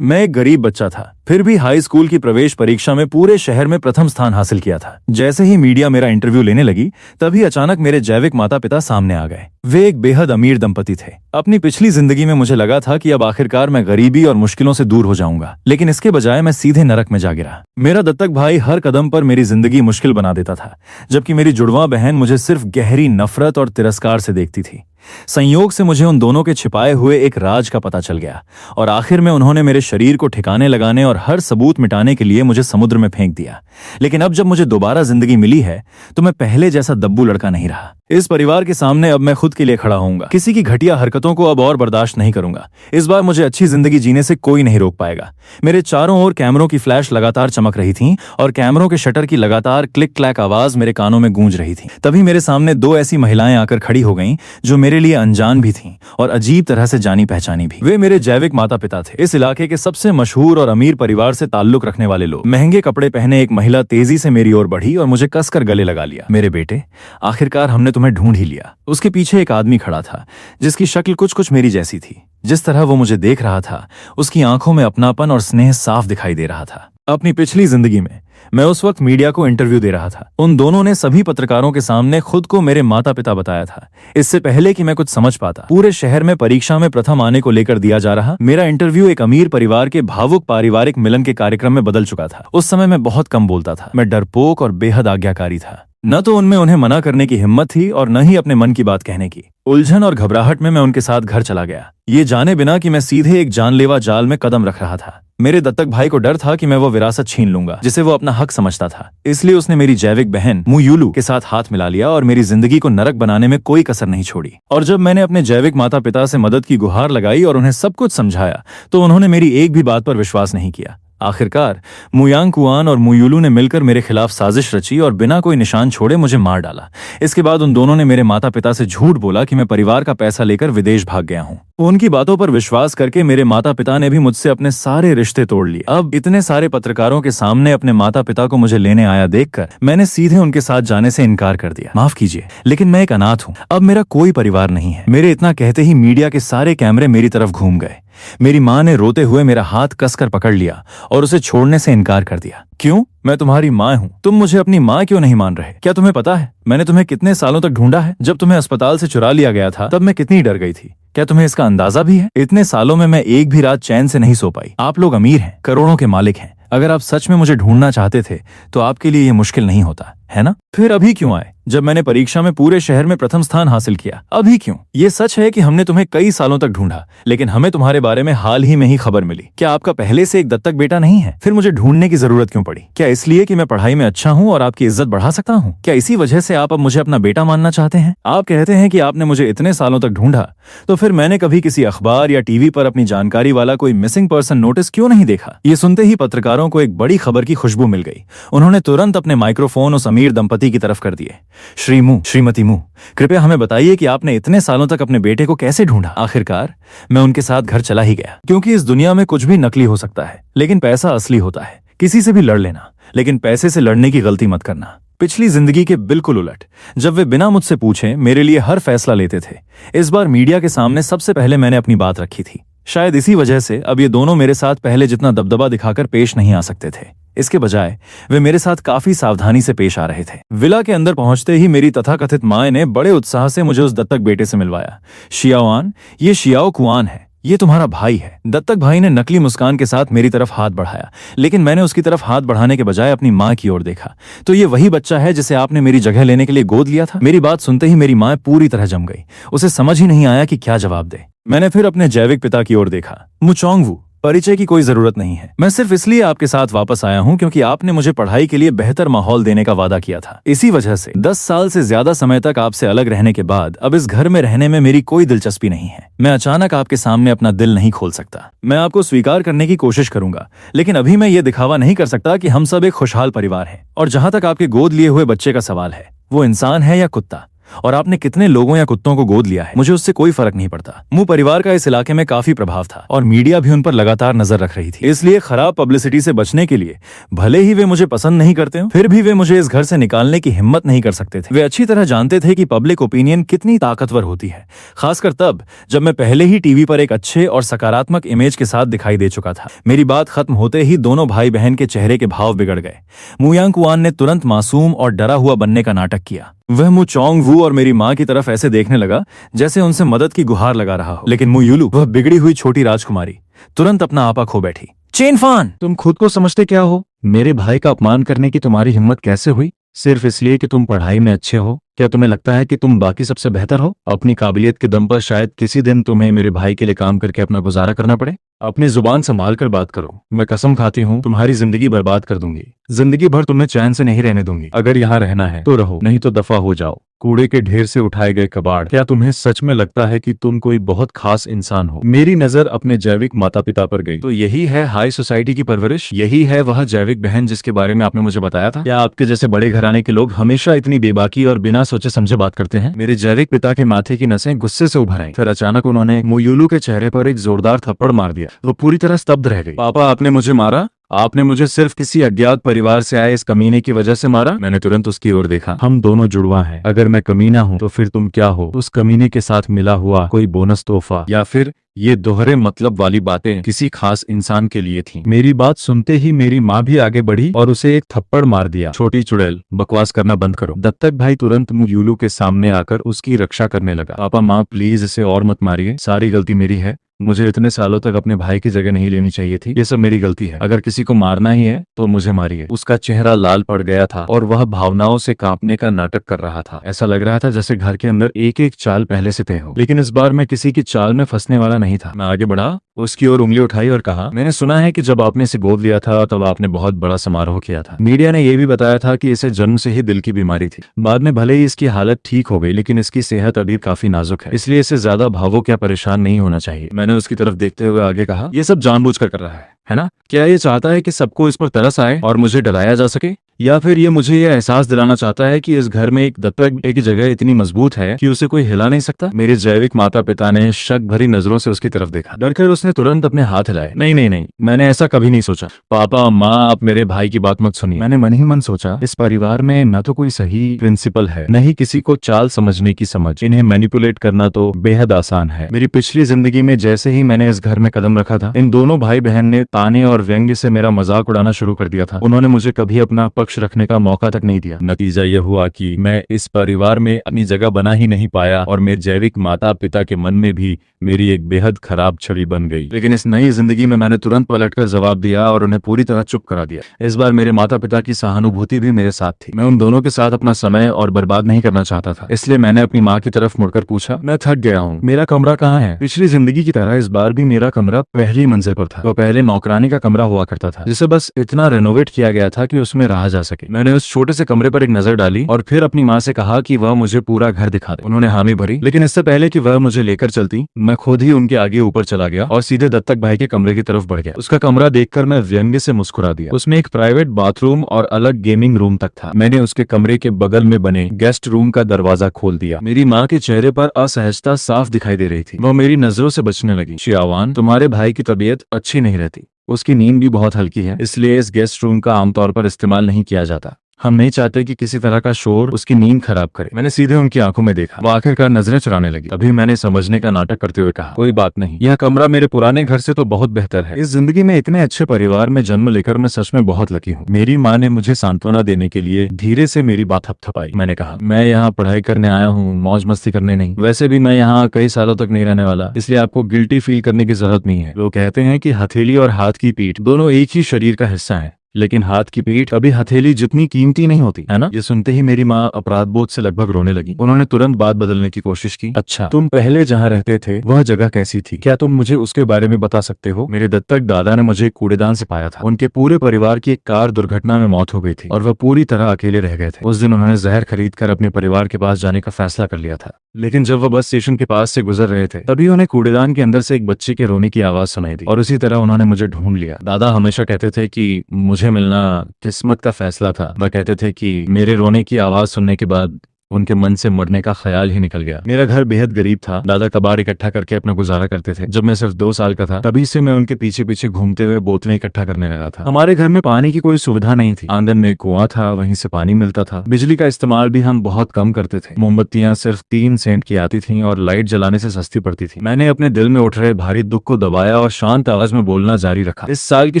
मैं एक गरीब बच्चा था, फिर भी हाई स्कूल की प्रवेश परीक्षा में पूरे शहर में प्रथम स्थान हासिल किया था। जैसे ही मीडिया मेरा इंटरव्यू लेने लगी, तभी अचानक मेरे जैविक माता पिता सामने आ गए। वे एक बेहद अमीर दंपति थे। अपनी पिछली जिंदगी में मुझे लगा था कि अब आखिरकार मैं गरीबी और मुश्किलों से दूर हो जाऊंगा, लेकिन इसके बजाय मैं सीधे नरक में जा गिरा। मेरा दत्तक भाई हर कदम पर मेरी जिंदगी मुश्किल बना देता था, जबकि मेरी जुड़वां बहन मुझे सिर्फ गहरी नफरत और तिरस्कार से देखती थी। संयोग से मुझे उन दोनों के छिपाए हुए एक राज का पता चल गया और आखिर में उन्होंने मेरे शरीर को ठिकाने लगाने और हर सबूत मिटाने के लिए मुझे समुद्र में फेंक दिया। लेकिन अब जब मुझे दोबारा जिंदगी मिली है, तो मैं पहले जैसा दब्बू लड़का नहीं रहा। इस परिवार के सामने अब मैं खुद के लिए खड़ा होऊंगा। किसी की घटिया हरकतों को अब और बर्दाश्त नहीं करूंगा। इस बार मुझे अच्छी जिंदगी जीने से कोई नहीं रोक पाएगा। मेरे चारों ओर कैमरों की फ्लैश लगातार चमक रही थी और कैमरों के शटर की लगातार क्लिक क्लैक आवाज मेरे कानों में गूंज रही थी। तभी मेरे सामने दो ऐसी महिलाएं आकर खड़ी हो गईं, जो मेरे लिए अनजान भी थीं और अजीब तरह से जानी पहचानी भी। वे मेरे जैविक माता पिता थे, इस इलाके के सबसे मशहूर और अमीर परिवार से ताल्लुक रखने वाले लोग। महंगे कपड़े पहने एक महिला तेजी से मेरी ओर बढ़ी और मुझे कसकर गले लगा लिया। मेरे बेटे, आखिरकार हमने तुम्हें ढूंढ ही लिया। उसके पीछे एक आदमी खड़ा था, जिसकी शक्ल कुछ कुछ मेरी जैसी थी। जिस तरह वो मुझे देख रहा था, उसकी आंखों में अपनापन और स्नेह साफ दिखाई दे रहा था। अपनी पिछली जिंदगी में मैं उस वक्त मीडिया को इंटरव्यू दे रहा था। उन दोनों ने सभी पत्रकारों के सामने खुद को मेरे माता पिता बताया था, इससे पहले कि मैं कुछ समझ पाता। पूरे शहर में परीक्षा में प्रथम आने को लेकर दिया जा रहा मेरा इंटरव्यू एक अमीर परिवार के भावुक पारिवारिक मिलन के कार्यक्रम में बदल चुका था। उस समय मैं बहुत कम बोलता था। मैं डरपोक और बेहद आज्ञाकारी था। न तो उनमें उन्हें मना करने की हिम्मत थी और न ही अपने मन की बात कहने की। उलझन और घबराहट में मैं उनके साथ घर चला गया, ये जाने बिना कि मैं सीधे एक जानलेवा जाल में कदम रख रहा था। मेरे दत्तक भाई को डर था कि मैं वो विरासत छीन लूंगा जिसे वो अपना हक समझता था। इसलिए उसने मेरी जैविक बहन मुयुलू के साथ हाथ मिला लिया और मेरी जिंदगी को नरक बनाने में कोई कसर नहीं छोड़ी। और जब मैंने अपने जैविक माता पिता से मदद की गुहार लगाई और उन्हें सब कुछ समझाया, तो उन्होंने मेरी एक भी बात पर विश्वास नहीं किया। आखिरकार मुयांग कुआन और मुयुलू ने मिलकर मेरे खिलाफ साजिश रची और बिना कोई निशान छोड़े मुझे मार डाला। इसके बाद उन दोनों ने मेरे माता पिता से झूठ बोला कि मैं परिवार का पैसा लेकर विदेश भाग गया हूँ। उनकी बातों पर विश्वास करके मेरे माता पिता ने भी मुझसे अपने सारे रिश्ते तोड़ लिए। अब इतने सारे पत्रकारों के सामने अपने माता पिता को मुझे लेने आया देखकर मैंने सीधे उनके साथ जाने से इनकार कर दिया। माफ कीजिए, लेकिन मैं एक अनाथ हूँ। अब मेरा कोई परिवार नहीं है। मेरे इतना कहते ही मीडिया के सारे कैमरे मेरी तरफ घूम गए। मेरी माँ ने रोते हुए मेरा हाथ कसकर पकड़ लिया और उसे छोड़ने से इनकार कर दिया। क्यों? मैं तुम्हारी माँ हूँ, तुम मुझे अपनी माँ क्यों नहीं मान रहे? क्या तुम्हें पता है मैंने तुम्हें कितने सालों तक ढूंढा है? जब तुम्हें अस्पताल से चुरा लिया गया था, तब मैं कितनी डर गई थी। क्या तुम्हें इसका अंदाजा भी है? इतने सालों में मैं एक भी रात चैन से नहीं सो पाई। आप लोग अमीर हैं, करोड़ों के मालिक हैं। अगर आप सच में मुझे ढूंढना चाहते थे, तो आपके लिए ये मुश्किल नहीं होता, है ना? फिर अभी क्यों आए, जब मैंने परीक्षा में पूरे शहर में प्रथम स्थान हासिल किया? अभी क्यों? ये सच है कि हमने तुम्हें कई सालों तक ढूंढा, लेकिन हमें तुम्हारे बारे में हाल ही में ही खबर मिली। क्या आपका पहले से एक दत्तक बेटा नहीं है? फिर मुझे ढूंढने की जरूरत क्यों पड़ी? क्या इसलिए कि मैं पढ़ाई में अच्छा हूँ और आपकी इज्जत बढ़ा सकता हूँ? क्या इसी वजह से आप अब मुझे अपना बेटा मानना चाहते हैं? आप कहते हैं कि आपने मुझे इतने सालों तक ढूंढा, तो फिर मैंने कभी किसी अखबार या टीवी पर अपनी जानकारी वाला कोई मिसिंग पर्सन नोटिस क्यों नहीं देखा? ये सुनते ही पत्रकारों को एक बड़ी खबर की खुशबू मिल गई। उन्होंने तुरंत अपने माइक्रोफोन उस अमीर दंपति की तरफ कर दिए। श्रीमती मू, कृपया हमें बताइए कि आपने इतने सालों तक अपने बेटे को कैसे ढूंढा? आखिरकार मैं उनके साथ घर चला ही गया, क्योंकि इस दुनिया में कुछ भी नकली हो सकता है, लेकिन पैसा असली होता है। किसी से भी लड़ लेना, लेकिन पैसे से लड़ने की गलती मत करना। पिछली जिंदगी के बिल्कुल उलट, जब वे बिना मुझसे पूछे मेरे लिए हर फैसला लेते थे, इस बार मीडिया के सामने सबसे पहले मैंने अपनी बात रखी थी। शायद इसी वजह से अब ये दोनों मेरे साथ पहले जितना दबदबा दिखाकर पेश नहीं आ सकते थे। इसके बजाय वे मेरे साथ काफी सावधानी से पेश आ रहे थे। विला के अंदर पहुंचते ही मेरी तथाकथित माँ ने बड़े उत्साह से मुझे उस दत्तक बेटे से मिलवाया। शियाओआन, ये शियाओ कुआन है, ये तुम्हारा भाई है। दत्तक भाई ने नकली मुस्कान के साथ मेरी तरफ हाथ बढ़ाया, लेकिन मैंने उसकी तरफ हाथ बढ़ाने के बजाय अपनी माँ की ओर देखा। तो ये वही बच्चा है जिसे आपने मेरी जगह लेने के लिए गोद लिया था? मेरी बात सुनते ही मेरी माँ पूरी तरह जम गई। उसे समझ ही नहीं आया कि क्या जवाब दे। मैंने फिर अपने जैविक पिता की ओर देखा। मुचोंगवू, परिचय की कोई जरूरत नहीं है। मैं सिर्फ इसलिए आपके साथ वापस आया हूं क्योंकि आपने मुझे पढ़ाई के लिए बेहतर माहौल देने का वादा किया था। इसी वजह से 10 साल से ज्यादा समय तक आपसे अलग रहने के बाद अब इस घर में रहने में मेरी कोई दिलचस्पी नहीं है। मैं अचानक आपके सामने अपना दिल नहीं खोल सकता। मैं आपको स्वीकार करने की कोशिश करूंगा, लेकिन अभी मैं ये दिखावा नहीं कर सकता कि हम सब एक खुशहाल परिवार हैं। और जहां तक आपके गोद लिए हुए बच्चे का सवाल है, वो इंसान है या कुत्ता, और आपने कितने लोगों या कुत्तों को गोद लिया है, मुझे उससे कोई फर्क नहीं पड़ता। मुंह परिवार का इस इलाके में काफी प्रभाव था और मीडिया भी उन पर लगातार नजर रख रही थी। इसलिए खराब पब्लिसिटी से बचने के लिए भले ही वे मुझे पसंद नहीं करते हो, फिर भी वे मुझे इस घर से निकालने की हिम्मत नहीं कर सकते थे। वे अच्छी तरह जानते थे कि पब्लिक ओपिनियन कितनी ताकतवर होती है, खासकर तब जब मैं पहले ही टीवी पर एक अच्छे और सकारात्मक इमेज के साथ दिखाई दे चुका था। मेरी बात खत्म होते ही दोनों भाई बहन के चेहरे के भाव बिगड़ गए। मुयांग कुआन ने तुरंत मासूम और डरा हुआ बनने का नाटक किया। वह मु चोंग वू और मेरी माँ की तरफ ऐसे देखने लगा जैसे उनसे मदद की गुहार लगा रहा हो। लेकिन मु युलू, वह बिगड़ी हुई छोटी राजकुमारी, तुरंत अपना आपा खो बैठी। चेन फान, तुम खुद को समझते क्या हो? मेरे भाई का अपमान करने की तुम्हारी हिम्मत कैसे हुई? सिर्फ इसलिए कि तुम पढ़ाई में अच्छे हो? क्या तुम्हें लगता है कि तुम बाकी सबसे बेहतर हो? अपनी काबिलियत के दम पर शायद किसी दिन तुम्हें मेरे भाई के लिए काम करके अपना गुजारा करना पड़े। अपनी जुबान संभाल कर बात करो। मैं कसम खाती हूँ तुम्हारी जिंदगी बर्बाद कर दूंगी। जिंदगी भर तुम्हें चैन से नहीं रहने दूंगी। अगर यहाँ रहना है तो रहो, नहीं तो दफा हो जाओ। कूड़े के ढेर से उठाए गए कबाड़। क्या तुम्हें सच में लगता है कि तुम कोई बहुत खास इंसान हो? मेरी नजर अपने जैविक माता पिता पर गई। तो यही है हाई सोसाइटी की परवरिश? यही है वह जैविक बहन जिसके बारे में आपने मुझे बताया था? क्या आपके जैसे बड़े घराने के लोग हमेशा इतनी बेबाकी और बिना सोचे समझे बात करते हैं? मेरे जैविक पिता के माथे की नसें गुस्से से उभर आईं। फिर अचानक उन्होंने मुयुलू के चेहरे पर एक जोरदार थप्पड़ मार दिया। वो पूरी तरह स्तब्ध रह गई। पापा, आपने मुझे मारा? आपने मुझे सिर्फ किसी अज्ञात परिवार से आए इस कमीने की वजह से मारा? मैंने तुरंत उसकी ओर देखा। हम दोनों जुड़वा हैं। अगर मैं कमीना हूँ तो फिर तुम क्या हो? उस कमीने के साथ मिला हुआ कोई बोनस तोहफा, या फिर ये दोहरे मतलब वाली बातें किसी खास इंसान के लिए थी? मेरी बात सुनते ही मेरी माँ भी आगे बढ़ी और उसे एक थप्पड़ मार दिया। छोटी चुड़ैल, बकवास करना बंद करो। दत्तक भाई तुरंत मुयुलू के सामने आकर उसकी रक्षा करने लगा। पापा, माँ प्लीज इसे और मत मारिए। सारी गलती मेरी है। मुझे इतने सालों तक अपने भाई की जगह नहीं लेनी चाहिए थी। ये सब मेरी गलती है। अगर किसी को मारना ही है तो मुझे मारिए। उसका चेहरा लाल पड़ गया था और वह भावनाओं से कांपने का नाटक कर रहा था। ऐसा लग रहा था जैसे घर के अंदर एक एक चाल पहले से तय हो। लेकिन इस बार मैं किसी की चाल में फंसने वाला नहीं था। मैं आगे बढ़ा, उसकी ओर उंगली उठाई और कहा, मैंने सुना है कि जब आपने इसे गोद लिया था तब आपने बहुत बड़ा समारोह किया था। मीडिया ने यह भी बताया था कि इसे जन्म से ही दिल की बीमारी थी। बाद में भले ही इसकी हालत ठीक हो गई, लेकिन इसकी सेहत अभी काफी नाजुक है, इसलिए इसे ज्यादा भावुक या परेशान नहीं होना चाहिए। मैंने उसकी तरफ देखते हुए आगे कहा, यह सब जानबूझकर कर रहा है ना? क्या ये चाहता है कि सबको इस पर तरस आए और मुझे डराया जा सके? या फिर ये मुझे यह एहसास दिलाना चाहता है कि इस घर में एक दत्तक बेटे की जगह इतनी मजबूत है कि उसे कोई हिला नहीं सकता? मेरे जैविक माता पिता ने शक भरी नजरों से उसकी तरफ देखा। डरकर उसने तुरंत अपने हाथ हिलाए। नहीं नहीं नहीं, मैंने ऐसा कभी नहीं सोचा। पापा, माँ, आप मेरे भाई की बात मत सुनिए। मैंने मन ही मन सोचा, इस परिवार में न तो कोई सही प्रिंसिपल है, न ही किसी को चाल समझने की समझ। इन्हें मैनिपुलेट करना तो बेहद आसान है। मेरी पिछली जिंदगी में जैसे ही मैंने इस घर में कदम रखा था, इन दोनों भाई बहन ने ताने और व्यंग्य से मेरा मजाक उड़ाना शुरू कर दिया था। उन्होंने मुझे कभी अपना पक्ष रखने का मौका तक नहीं दिया। नतीजा यह हुआ कि मैं इस परिवार में अपनी जगह बना ही नहीं पाया और मेरे जैविक माता पिता के मन में भी मेरी एक बेहद खराब छवि बन गई। लेकिन इस नई जिंदगी में मैंने तुरंत पलटकर जवाब दिया और उन्हें पूरी तरह चुप करा दिया। इस बार मेरे माता पिता की सहानुभूति भी मेरे साथ थी। मैं उन दोनों के साथ अपना समय और बर्बाद नहीं करना चाहता था, इसलिए मैंने अपनी माँ की तरफ मुड़कर पूछा, मैं थक गया हूँ, मेरा कमरा कहाँ है? पिछली जिंदगी की तरह इस बार भी मेरा कमरा पहली मंजिल पर था। वो पहले नौकरानी का कमरा हुआ करता था, जिसे बस इतना रेनोवेट किया गया था कि उसमें रहा जा सके। मैंने उस छोटे से कमरे पर एक नजर डाली और फिर अपनी माँ से कहा कि वह मुझे पूरा घर दिखा दे। उन्होंने हामी भरी, लेकिन इससे पहले कि वह मुझे लेकर चलती, मैं खुद ही उनके आगे ऊपर चला गया और सीधे दत्तक भाई के कमरे की तरफ बढ़ गया। उसका कमरा देखकर मैं व्यंग्य से मुस्कुरा दिया। उसमें एक प्राइवेट बाथरूम और अलग गेमिंग रूम तक था। मैंने उसके कमरे के बगल में बने गेस्ट रूम का दरवाजा खोल दिया। मेरी माँ के चेहरे पर असहजता साफ दिखाई दे रही थी। वह मेरी नजरों से बचने लगी। शियावान, तुम्हारे भाई की तबीयत अच्छी नहीं रहती, उसकी नींद भी बहुत हल्की है, इसलिए इस गेस्ट रूम का आमतौर पर इस्तेमाल नहीं किया जाता। हम नहीं चाहते कि किसी तरह का शोर उसकी नींद खराब करे। मैंने सीधे उनकी आंखों में देखा। वो आखिरकार नजरें चुराने लगी। अभी मैंने समझने का नाटक करते हुए कहा, कोई बात नहीं, यह कमरा मेरे पुराने घर से तो बहुत बेहतर है। इस जिंदगी में इतने अच्छे परिवार में जन्म लेकर मैं सच में बहुत लकी हूँ। मेरी माँ ने मुझे सांत्वना देने के लिए धीरे से मेरी बात थपथपाई। मैंने कहा, मैं यहाँ पढ़ाई करने आया हूँ, मौज मस्ती करने नहीं। वैसे भी मैं यहाँ कई सालों तक नहीं रहने वाला, इसलिए आपको गिल्टी फील करने की जरूरत नहीं है। लोग कहते हैं कि हथेली और हाथ की पीठ दोनों एक ही शरीर का हिस्सा है, लेकिन हाथ की पीठ कभी हथेली जितनी कीमती नहीं होती, है ना? ये सुनते ही मेरी माँ अपराध बोध से लगभग रोने लगी। उन्होंने तुरंत बात बदलने की कोशिश की। अच्छा, तुम पहले जहाँ रहते थे वह जगह कैसी थी? क्या तुम मुझे उसके बारे में बता सकते हो? मेरे दत्तक दादा ने मुझे कूड़ेदान से पाया था। उनके पूरे परिवार की एक कार दुर्घटना में मौत हो गई थी और वह पूरी तरह अकेले रह गए थे। उस दिन उन्होंने जहर खरीद कर अपने परिवार के पास जाने का फैसला कर लिया था, लेकिन जब वह बस स्टेशन के पास से गुजर रहे थे तभी उन्हें कूड़ेदान के अंदर से एक बच्चे के रोने की आवाज सुनाई दी और उसी तरह उन्होंने मुझे ढूंढ लिया। दादा हमेशा कहते थे कि मुझे मिलना किस्मत का फैसला था। वह कहते थे कि मेरे रोने की आवाज सुनने के बाद उनके मन से मरने का ख्याल ही निकल गया। मेरा घर बेहद गरीब था। दादा कबाड़ इकट्ठा करके अपना गुजारा करते थे। जब मैं सिर्फ 2 साल का था तभी से मैं उनके पीछे पीछे घूमते हुए बोतलें इकट्ठा करने लगा था। हमारे घर में पानी की कोई सुविधा नहीं थी। आंगन में कुआं था, वहीं से पानी मिलता था। बिजली का इस्तेमाल भी हम बहुत कम करते थे। मोमबत्तियां सिर्फ 3 सेंट की आती थी और लाइट जलाने से सस्ती पड़ती थी। मैंने अपने दिल में उठ रहे भारी दुख को दबाया और शांत आवाज में बोलना जारी रखा। इस साल की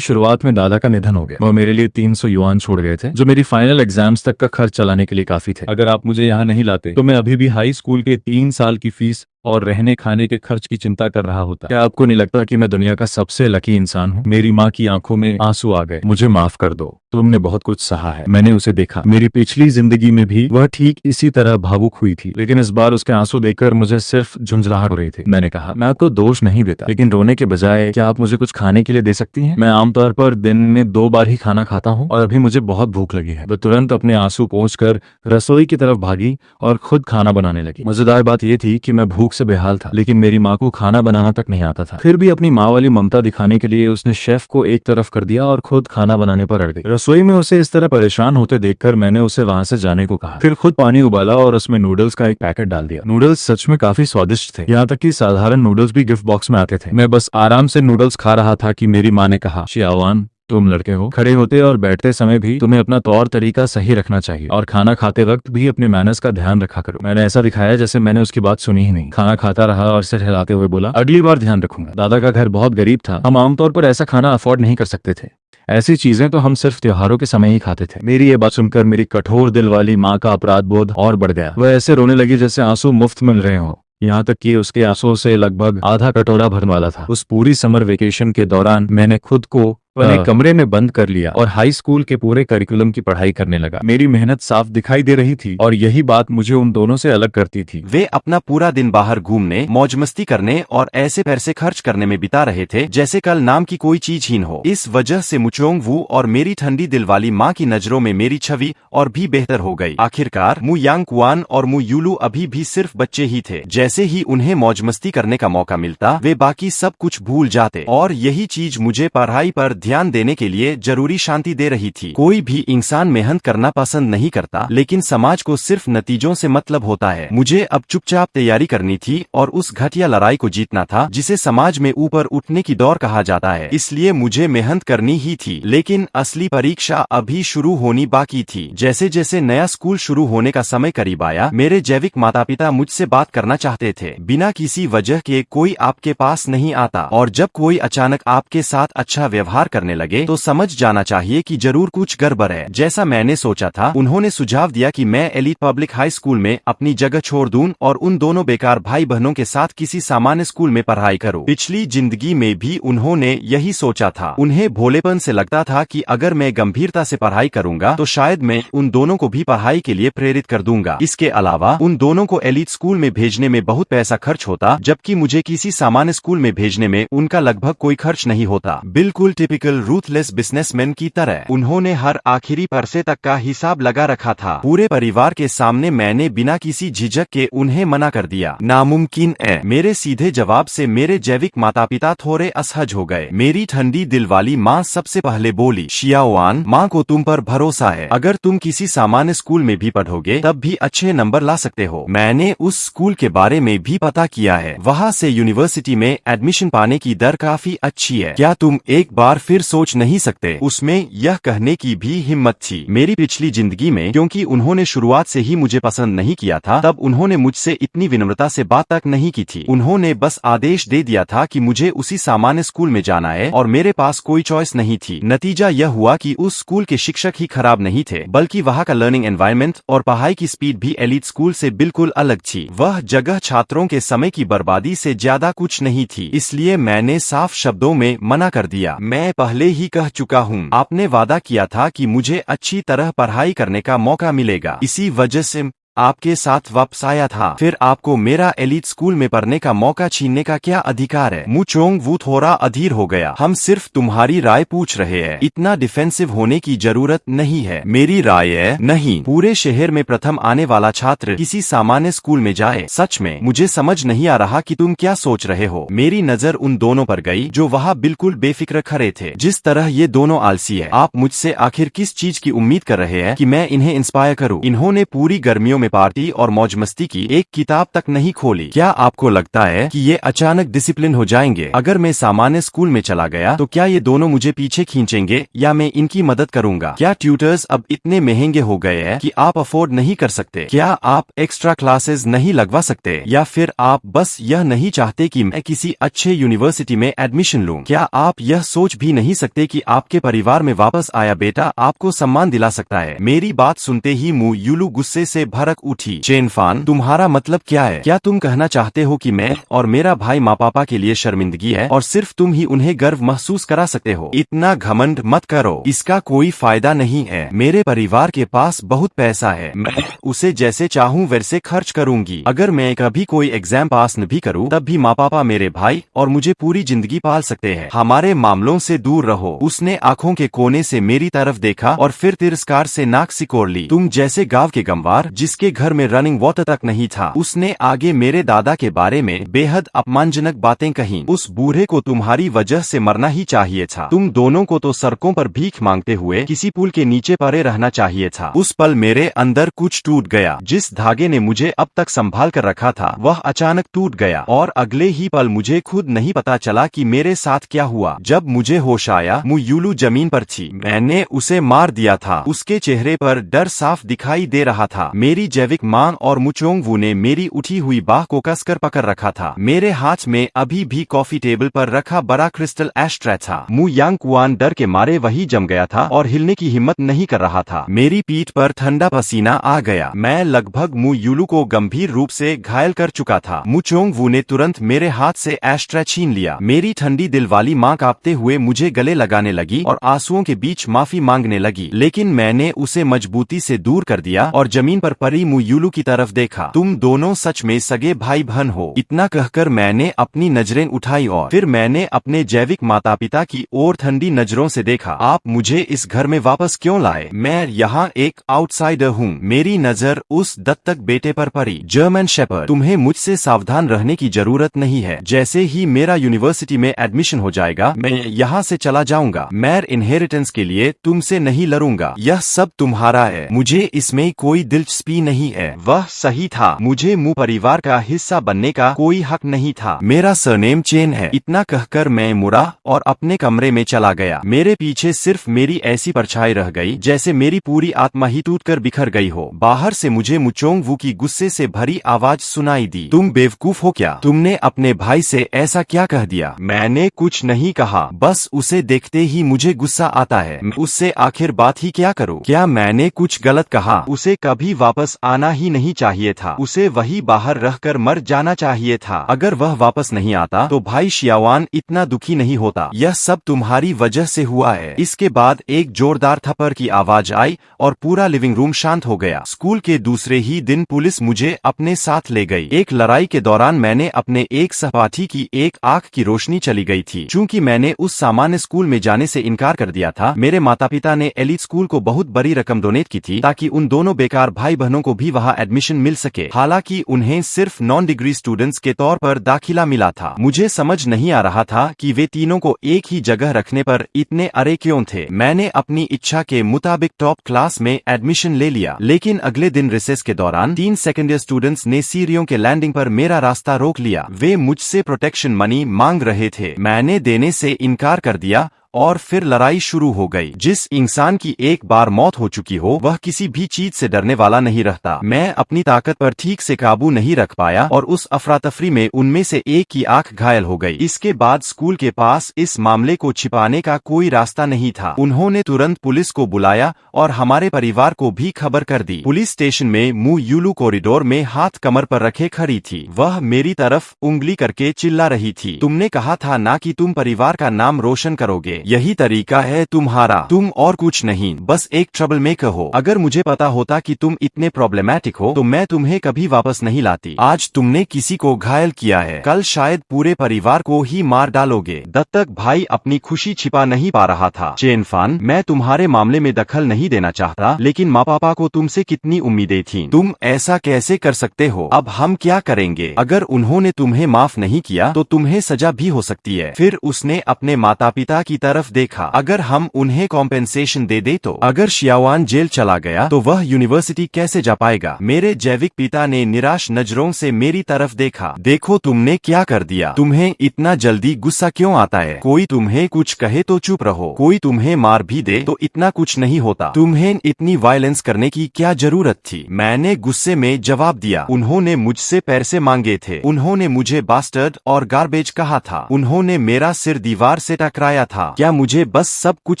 शुरुआत में दादा का निधन हो गया। वो मेरे लिए 300 युआन छोड़ गए थे, जो मेरी फाइनल एग्जाम्स तक का खर्च चलाने के लिए काफी थे। अगर आप मुझे यहाँ नहीं लाते तो मैं अभी भी हाई स्कूल के 3 साल की फीस और रहने खाने के खर्च की चिंता कर रहा होता। क्या आपको नहीं लगता कि मैं दुनिया का सबसे लकी इंसान हूँ? मेरी माँ की आंखों में आंसू आ गए। मुझे माफ कर दो, तुमने बहुत कुछ सहा है। मैंने उसे देखा। मेरी पिछली जिंदगी में भी वह ठीक इसी तरह भावुक हुई थी, लेकिन इस बार उसके आंसू देखकर मुझे सिर्फ झुंझलाहट हो रही थी। मैंने कहा, मैं आपको दोष नहीं देता, लेकिन रोने के बजाय क्या आप मुझे कुछ खाने के लिए दे सकती हैं? मैं आमतौर पर दिन में 2 बार ही खाना खाता हूँ और अभी मुझे बहुत भूख लगी है। वह तुरंत अपने आंसू पोंछकर रसोई की तरफ भागी और खुद खाना बनाने लगी। मजेदार बात यह थी कि मैं भूख से बेहाल था, लेकिन मेरी माँ को खाना बनाना तक नहीं आता था। फिर भी अपनी माँ वाली ममता दिखाने के लिए उसने शेफ को एक तरफ कर दिया और खुद खाना बनाने पर अड़ गई। रसोई में उसे इस तरह परेशान होते देखकर मैंने उसे वहां से जाने को कहा। फिर खुद पानी उबाला और उसमें नूडल्स का एक पैकेट डाल दिया। नूडल्स सच में काफी स्वादिष्ट थे, यहाँ तक कि साधारण नूडल्स भी गिफ्ट बॉक्स में आते थे। मैं बस आराम से नूडल्स खा रहा था कि मेरी माँ ने कहा, शियावान, तुम लड़के हो, खड़े होते और बैठते समय भी तुम्हें अपना तौर तरीका सही रखना चाहिए और खाना खाते वक्त भी अपने मैनर्स का ध्यान रखा करो। मैंने ऐसा दिखाया जैसे मैंने उसकी बात सुनी ही नहीं। खाना खाता रहा और सिर हिलाते हुए बोला, अगली बार ध्यान रखूंगा। दादा का घर बहुत गरीब था। हम आमतौर पर ऐसा खाना अफोर्ड नहीं कर सकते थे। ऐसी चीजें तो हम सिर्फ त्योहारों के समय ही खाते थे। मेरी ये बात सुनकर मेरी कठोर दिल वाली माँ का अपराध बोध और बढ़ गया। वह ऐसे रोने लगी जैसे आंसू मुफ्त मिल रहे हो, यहाँ तक कि उसके आंसुओं से लगभग आधा कटोरा भरने वाला था। उस पूरी समर वेकेशन के दौरान मैंने खुद को अपने कमरे में बंद कर लिया और हाई स्कूल के पूरे करिकुलम की पढ़ाई करने लगा। मेरी मेहनत साफ दिखाई दे रही थी और यही बात मुझे उन दोनों से अलग करती थी। वे अपना पूरा दिन बाहर घूमने, मौज मस्ती करने और ऐसे पैसे खर्च करने में बिता रहे थे जैसे कल नाम की कोई चीज हीन हो। इस वजह से मुचोंग वू और मेरी ठंडी दिल वाली माँ की नजरों में मेरी छवि और भी बेहतर हो गई। आखिरकार मु यांग कुआन और मु यूलू अभी भी सिर्फ बच्चे ही थे। जैसे ही उन्हें मौज मस्ती करने का मौका मिलता वे बाकी सब कुछ भूल जाते और यही चीज मुझे पढ़ाई पर ध्यान देने के लिए जरूरी शांति दे रही थी। कोई भी इंसान मेहनत करना पसंद नहीं करता, लेकिन समाज को सिर्फ नतीजों से मतलब होता है। मुझे अब चुपचाप तैयारी करनी थी और उस घटिया लड़ाई को जीतना था जिसे समाज में ऊपर उठने की दौड़ कहा जाता है। इसलिए मुझे मेहनत करनी ही थी, लेकिन असली परीक्षा अभी शुरू होनी बाकी थी। जैसे जैसे नया स्कूल शुरू होने का समय करीब आया, मेरे जैविक माता पिता मुझसे बात करना चाहते थे। बिना किसी वजह के कोई आपके पास नहीं आता और जब कोई अचानक आपके साथ अच्छा व्यवहार करने लगे तो समझ जाना चाहिए कि जरूर कुछ गड़बड़ है। जैसा मैंने सोचा था, उन्होंने सुझाव दिया कि मैं एलीट पब्लिक हाई स्कूल में अपनी जगह छोड़ दूं और उन दोनों बेकार भाई बहनों के साथ किसी सामान्य स्कूल में पढ़ाई करूं। पिछली जिंदगी में भी उन्होंने यही सोचा था। उन्हें भोलेपन से लगता था कि अगर मैं गंभीरता से पढ़ाई करूंगा तो शायद मैं उन दोनों को भी पढ़ाई के लिए प्रेरित कर दूंगा। इसके अलावा उन दोनों को एलीट स्कूल में भेजने में बहुत पैसा खर्च होता, जबकि मुझे किसी सामान्य स्कूल में भेजने में उनका लगभग कोई खर्च नहीं होता। बिल्कुल टिपिकल रूथलेस बिजनेसमैन की तरह उन्होंने हर आखिरी पैसे तक का हिसाब लगा रखा था। पूरे परिवार के सामने मैंने बिना किसी झिझक के उन्हें मना कर दिया। नामुमकिन है। मेरे सीधे जवाब से मेरे जैविक माता पिता थोड़े असहज हो गए। मेरी ठंडी दिल वाली माँ सबसे पहले बोली, शियाओआन, माँ को तुम पर भरोसा है। अगर तुम किसी सामान्य स्कूल में भी पढ़ोगे तब भी अच्छे नंबर ला सकते हो। मैंने उस स्कूल के बारे में भी पता किया है। वहाँ से यूनिवर्सिटी में एडमिशन पाने की दर काफी अच्छी है। क्या तुम एक बार फिर सोच नहीं सकते? उसमें यह कहने की भी हिम्मत थी। मेरी पिछली जिंदगी में क्योंकि उन्होंने शुरुआत से ही मुझे पसंद नहीं किया था, तब उन्होंने मुझसे इतनी विनम्रता से बात तक नहीं की थी। उन्होंने बस आदेश दे दिया था कि मुझे उसी सामान्य स्कूल में जाना है और मेरे पास कोई चॉइस नहीं थी। नतीजा यह हुआ कि उस स्कूल के शिक्षक ही खराब नहीं थे, बल्कि वहाँ का लर्निंग एनवायरनमेंट और पढ़ाई की स्पीड भी एलीट स्कूल से बिल्कुल अलग थी। वह जगह छात्रों के समय की बर्बादी से ज्यादा कुछ नहीं थी। इसलिए मैंने साफ शब्दों में मना कर दिया। मैं पहले ही कह चुका हूँ, आपने वादा किया था कि मुझे अच्छी तरह पढ़ाई करने का मौका मिलेगा। इसी वजह से आपके साथ वापस आया था। फिर आपको मेरा एलीट स्कूल में पढ़ने का मौका छीनने का क्या अधिकार है? मुचोंग वू थोड़ा अधीर हो गया। हम सिर्फ तुम्हारी राय पूछ रहे हैं, इतना डिफेंसिव होने की जरूरत नहीं है। मेरी राय है, नहीं, पूरे शहर में प्रथम आने वाला छात्र किसी सामान्य स्कूल में जाए। सच में मुझे समझ नहीं आ रहा कि तुम क्या सोच रहे हो। मेरी नजर उन दोनों पर गई जो वहाँ बिल्कुल बेफिक्र खड़े थे। जिस तरह ये दोनों आलसी है, आप मुझसे आखिर किस चीज की उम्मीद कर रहे हैं कि मैं इन्हें इंस्पायर करूँ? इन्होंने पूरी गर्मियों में में पार्टी और मौज मस्ती की, एक किताब तक नहीं खोली। क्या आपको लगता है कि ये अचानक डिसिप्लिन हो जाएंगे? अगर मैं सामान्य स्कूल में चला गया तो क्या ये दोनों मुझे पीछे खींचेंगे या मैं इनकी मदद करूंगा? क्या ट्यूटर्स अब इतने महंगे हो गए हैं कि आप अफोर्ड नहीं कर सकते? क्या आप एक्स्ट्रा क्लासेस नहीं लगवा सकते? या फिर आप बस यह नहीं चाहते कि मैं किसी अच्छे यूनिवर्सिटी में एडमिशन लूं? क्या आप यह सोच भी नहीं सकते कि आपके परिवार में वापस आया बेटा आपको सम्मान दिला सकता है? मेरी बात सुनते ही मु यूलू गुस्से से भड़क उठी। चेनफान, तुम्हारा मतलब क्या है? क्या तुम कहना चाहते हो कि मैं और मेरा भाई माँ पापा के लिए शर्मिंदगी है और सिर्फ तुम ही उन्हें गर्व महसूस करा सकते हो? इतना घमंड मत करो, इसका कोई फायदा नहीं है। मेरे परिवार के पास बहुत पैसा है, मैं उसे जैसे चाहूँ वैसे खर्च करूंगी। अगर मैं कभी कोई एग्जाम पास न भी करूँ तब भी माँ पापा मेरे भाई और मुझे पूरी जिंदगी पाल सकते हैं। हमारे मामलों से दूर रहो। उसने आंखों के कोने से मेरी तरफ देखा और फिर तिरस्कार से नाक सिकोड़ ली। तुम जैसे गांव के गंवार जिसके घर में रनिंग वाटर तक नहीं था। उसने आगे मेरे दादा के बारे में बेहद अपमानजनक बातें कहीं। उस बूढ़े को तुम्हारी वजह से मरना ही चाहिए था। तुम दोनों को तो सड़कों पर भीख मांगते हुए किसी पुल के नीचे पड़े रहना चाहिए था। उस पल मेरे अंदर कुछ टूट गया। जिस धागे ने मुझे अब तक संभाल कर रखा था वह अचानक टूट गया और अगले ही पल मुझे खुद नहीं पता चला कि मेरे साथ क्या हुआ। जब मुझे होश आया मु यूलू जमीन पर थी। मैंने उसे मार दिया था। उसके चेहरे पर डर साफ दिखाई दे रहा था। मेरी जैविक मां और मुचोंगवू ने मेरी उठी हुई बाह को कसकर पकड़ रखा था। मेरे हाथ में अभी भी कॉफी टेबल पर रखा बड़ा क्रिस्टल एस्ट्रे था। मु यांगकुआन डर के मारे वही जम गया था और हिलने की हिम्मत नहीं कर रहा था। मेरी पीठ पर ठंडा पसीना आ गया। मैं लगभग मु यूलू को गंभीर रूप से घायल कर चुका था। मुचोंगवू ने तुरंत मेरे हाथ से एस्ट्रे छीन लिया। मेरी ठंडी दिल वाली मां कांपते हुए मुझे गले लगाने लगी और आंसुओं के बीच माफी मांगने लगी, लेकिन मैंने उसे मजबूती से दूर कर दिया और जमीन पर पड़ी मु यूलू की तरफ देखा। तुम दोनों सच में सगे भाई बहन हो। इतना कहकर मैंने अपनी नजरें उठाई और फिर मैंने अपने जैविक माता पिता की ओर ठंडी नजरों से देखा। आप मुझे इस घर में वापस क्यों लाए? मैं यहाँ एक आउटसाइडर हूँ। मेरी नजर उस दत्तक बेटे पर पड़ी। German shepherd. तुम्हें मुझसे सावधान रहने की जरूरत नहीं है। जैसे ही मेरा यूनिवर्सिटी में एडमिशन हो जाएगा मैं यहाँ से चला जाऊंगा। मैं इनहेरिटेंस के लिए तुमसे नहीं लड़ूंगा। यह सब तुम्हारा है। मुझे इसमें कोई दिलचस्पी नहीं है। वह सही था। मुझे मु परिवार का हिस्सा बनने का कोई हक नहीं था। मेरा सरनेम चेन है। इतना कहकर मैं मुड़ा और अपने कमरे में चला गया। मेरे पीछे सिर्फ मेरी ऐसी परछाई रह गई जैसे मेरी पूरी आत्मा ही टूटकर बिखर गई हो। बाहर से मुझे मुचोंगवू की गुस्से से भरी आवाज सुनाई दी। तुम बेवकूफ हो क्या? तुमने अपने भाई से ऐसा क्या कह दिया? मैंने कुछ नहीं कहा, बस उसे देखते ही मुझे गुस्सा आता है। मैं उससे आखिर बात ही क्या करूं? क्या मैंने कुछ गलत कहा? उसे कभी वापस आना ही नहीं चाहिए था। उसे वही बाहर रहकर मर जाना चाहिए था। अगर वह वापस नहीं आता तो भाई शियावान इतना दुखी नहीं होता। यह सब तुम्हारी वजह से हुआ है। इसके बाद एक जोरदार थप्पड़ की आवाज आई और पूरा लिविंग रूम शांत हो गया। स्कूल के दूसरे ही दिन पुलिस मुझे अपने साथ ले गई। एक लड़ाई के दौरान मैंने अपने एक सहपाठी की एक आंख की रोशनी चली गई थी। चूंकि मैंने उस सामान्य स्कूल में जाने से इनकार कर दिया था, मेरे माता पिता ने एलिट स्कूल को बहुत बड़ी रकम डोनेट की थी ताकि उन दोनों बेकार भाई बहनों को भी वहां एडमिशन मिल सके। हालांकि उन्हें सिर्फ नॉन डिग्री स्टूडेंट्स के तौर पर दाखिला मिला था। मुझे समझ नहीं आ रहा था कि वे तीनों को एक ही जगह रखने पर इतने अरे क्यों थे। मैंने अपनी इच्छा के मुताबिक टॉप क्लास में एडमिशन ले लिया, लेकिन अगले दिन रिसेस के दौरान 3 सेकेंड ईयर स्टूडेंट्स ने सीरियों के लैंडिंग पर मेरा रास्ता रोक लिया। वे मुझसे प्रोटेक्शन मनी मांग रहे थे। मैंने देने से इनकार कर दिया और फिर लड़ाई शुरू हो गई। जिस इंसान की एक बार मौत हो चुकी हो वह किसी भी चीज से डरने वाला नहीं रहता। मैं अपनी ताकत पर ठीक से काबू नहीं रख पाया और उस अफरा तफरी में उनमें से एक की आंख घायल हो गई। इसके बाद स्कूल के पास इस मामले को छिपाने का कोई रास्ता नहीं था। उन्होंने तुरंत पुलिस को बुलाया और हमारे परिवार को भी खबर कर दी। पुलिस स्टेशन में मु यूलू कॉरिडोर में हाथ कमर पर रखे खड़ी थी। वह मेरी तरफ उंगली करके चिल्ला रही थी। तुमने कहा था ना कि तुम परिवार का नाम रोशन करोगे। यही तरीका है तुम्हारा। तुम और कुछ नहीं, बस एक ट्रबल मेकर हो। अगर मुझे पता होता कि तुम इतने प्रॉब्लमैटिक हो तो मैं तुम्हें कभी वापस नहीं लाती। आज तुमने किसी को घायल किया है, कल शायद पूरे परिवार को ही मार डालोगे। दत्तक भाई अपनी खुशी छिपा नहीं पा रहा था। चेनफान, मैं तुम्हारे मामले में दखल नहीं देना चाहता, लेकिन माँ पापा को तुमसे कितनी उम्मीदें थीं। तुम ऐसा कैसे कर सकते हो? अब हम क्या करेंगे? अगर उन्होंने तुम्हें माफ नहीं किया तो तुम्हें सजा भी हो सकती है। फिर उसने अपने माता पिता की तरफ देखा। अगर हम उन्हें कॉम्पेंसेशन दे दे तो अगर शियावान जेल चला गया तो वह यूनिवर्सिटी कैसे जा पाएगा। मेरे जैविक पिता ने निराश नजरों से मेरी तरफ देखा। देखो तुमने क्या कर दिया, तुम्हें इतना जल्दी गुस्सा क्यों आता है। कोई तुम्हें कुछ कहे तो चुप रहो, कोई तुम्हें मार भी दे तो इतना कुछ नहीं होता। तुम्हें इतनी वायलेंस करने की क्या जरूरत थी। मैंने गुस्से में जवाब दिया, उन्होंने मुझसे पैसे मांगे थे, उन्होंने मुझे बास्टर्ड और गार्बेज कहा था, उन्होंने मेरा सिर दीवार से टकराया था। क्या मुझे बस सब कुछ